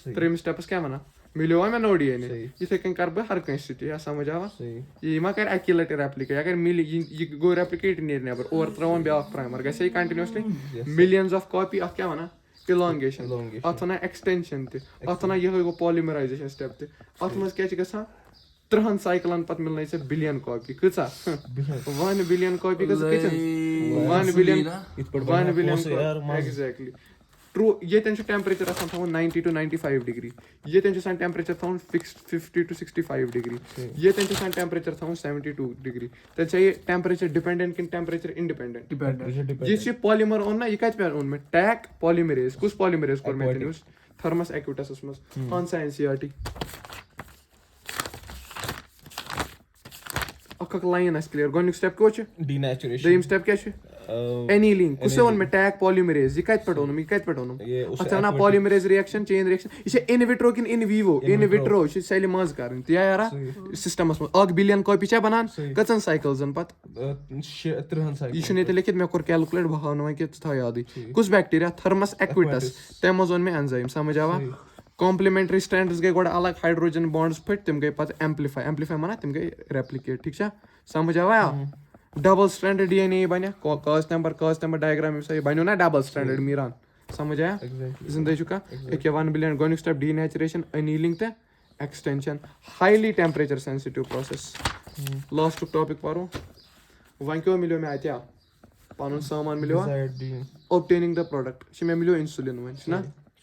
صحیح. ترٛیٚیِمِس سٹیپَس کیٛاہ وَنان مِلیوا مےٚ نوٚو DNA صحیح. یِتھٕے کٔنۍ کَرٕ بہٕ ہر کٲنٛسہِ سۭتۍ یا سمجھ آوا صحیح. یہِ ما کَرِ اَکی لَٹہِ ریپلِکیٹ اگر مِلہِ یہِ گوٚو ریپلِکیٹ یہِ نیرِ نٮ۪بر اورٕ ترٛاوان بیٛاکھ پرٛایمر گژھِ ہا یہِ کَنٹِنیوسلی مِلیَنٕز آف کاپی اَتھ کیٛاہ وَنان اِلانگیشن اَتھ وَنان ایٚکٕسٹینشن تہِ اَتھ وَنان یِہوے گوٚو پالِمرایزیشن سٹیپ تہِ اَتھ منٛز کیٛاہ چھِ گژھان 3 سایکلن پَتہٕ مِلنَے ژےٚ بِلین کاپی کۭژاہ 1 بِلین کاپی گٔژھ کۭژاہ 1 بِلین ایٚگزیکٹلی ٹروٗ ییٚتٮ۪ن چھُ ٹیمپریچر آسان تھاوُن 90 to 95 ڈِگری ییٚتٮ۪ن چھُ آسان ٹیمپریچر تھاوُن فِکٕس 50 to 65 ڈِگری ییٚتٮ۪ن چھُ آسان ٹیمپریچر تھاوُن 72 ڈِگری تیٚلہِ چھا یہِ ٹیمپریچر ڈِپینڈنٹ کِنہٕ ٹیمپریچر اِنڈِپینڈنٹ یُس یہِ پالِمر اوٚن نا یہِ کَتہِ پٮ۪ٹھ اوٚن مےٚ ٹیک پالِمیریز کُس پالِمیریز کوٚر مےٚ یوٗز تھٔرمس ایکوِٹسس منٛز آن سا NCERT اکھ لایِن آسہِ کِلیر گۄڈٕنیُک سٹیپ کیٛاہ چھُ Denaturation. دوٚیِم سٹیپ کیٛاہ چھُ انیٖلِنٛگ کُس اوٚن مےٚ ٹیک پالِمیریز یہِ کَتہِ پٮ۪ٹھ اوٚنُم یہِ کَتہِ پٮ۪ٹھ اوٚنُم اَتھ چھِ وَنان پالِمیریز رِیَکشن چین رِیَکشن یہِ چھِ اِن وِٹرو کِنہٕ اِن ویٖوو اِن وِٹرو یہِ چھِ سیلہِ منٛز کَرٕنۍ تی یارا سِسٹمس منٛز 1 بِلین کاپی چھا بَنان کٔژن سایکٕلزن پَتہٕ 3 یہِ چھُنہٕ ییٚتہِ لیکھِتھ مےٚ کوٚر کیلکُلیٹ بہٕ ہاونہٕ وۄنۍ کہِ ژٕ تھاو یادٕے کُس بیکٹیریا تھٔرمس ایکوِٹس تَمہِ منٛز اوٚن مےٚ اٮ۪نزایم سمجھ آوا کامپلِمنٹری سٹینڈٕز گٔے گۄڈٕ الگ ہایڈروجن بانڈٕس پھٔٹۍ تِم گٔے پَتہٕ ایمپلِفاے مانان تِم گٔے ریپلِکیٹ ٹھیٖک چھا سمجھ آوا ڈبل سٹینڈٲڈ DNA بَنہِ کاز نمبر ڈایگرام ییٚمہِ ساتہٕ یہِ بَنیو نا ڈبل سٹینڈٲڈ میٖران سمجھ آیا زِندٕ چھُ کانٛہہ أکیاہ 1 بِلین گۄڈٕنیُک سٹیپ ڈِنیچُریشن انیٖلِنٛگ تہٕ ایٚکٕسٹینشن ہایلی ٹیمپریچر سینسِٹِو پروسیس لاسٹُک ٹاپِک پَرو وۄنۍ کیٛاہ مِلیو مےٚ اَتہِ پَنُن سامان مِلیوا اوبٹینِنٛگ دَ پروڈکٹ چھُ مےٚ مِلیو اِنسُلِن وۄنۍ چھُنہ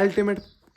ultimate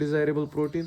desirable protein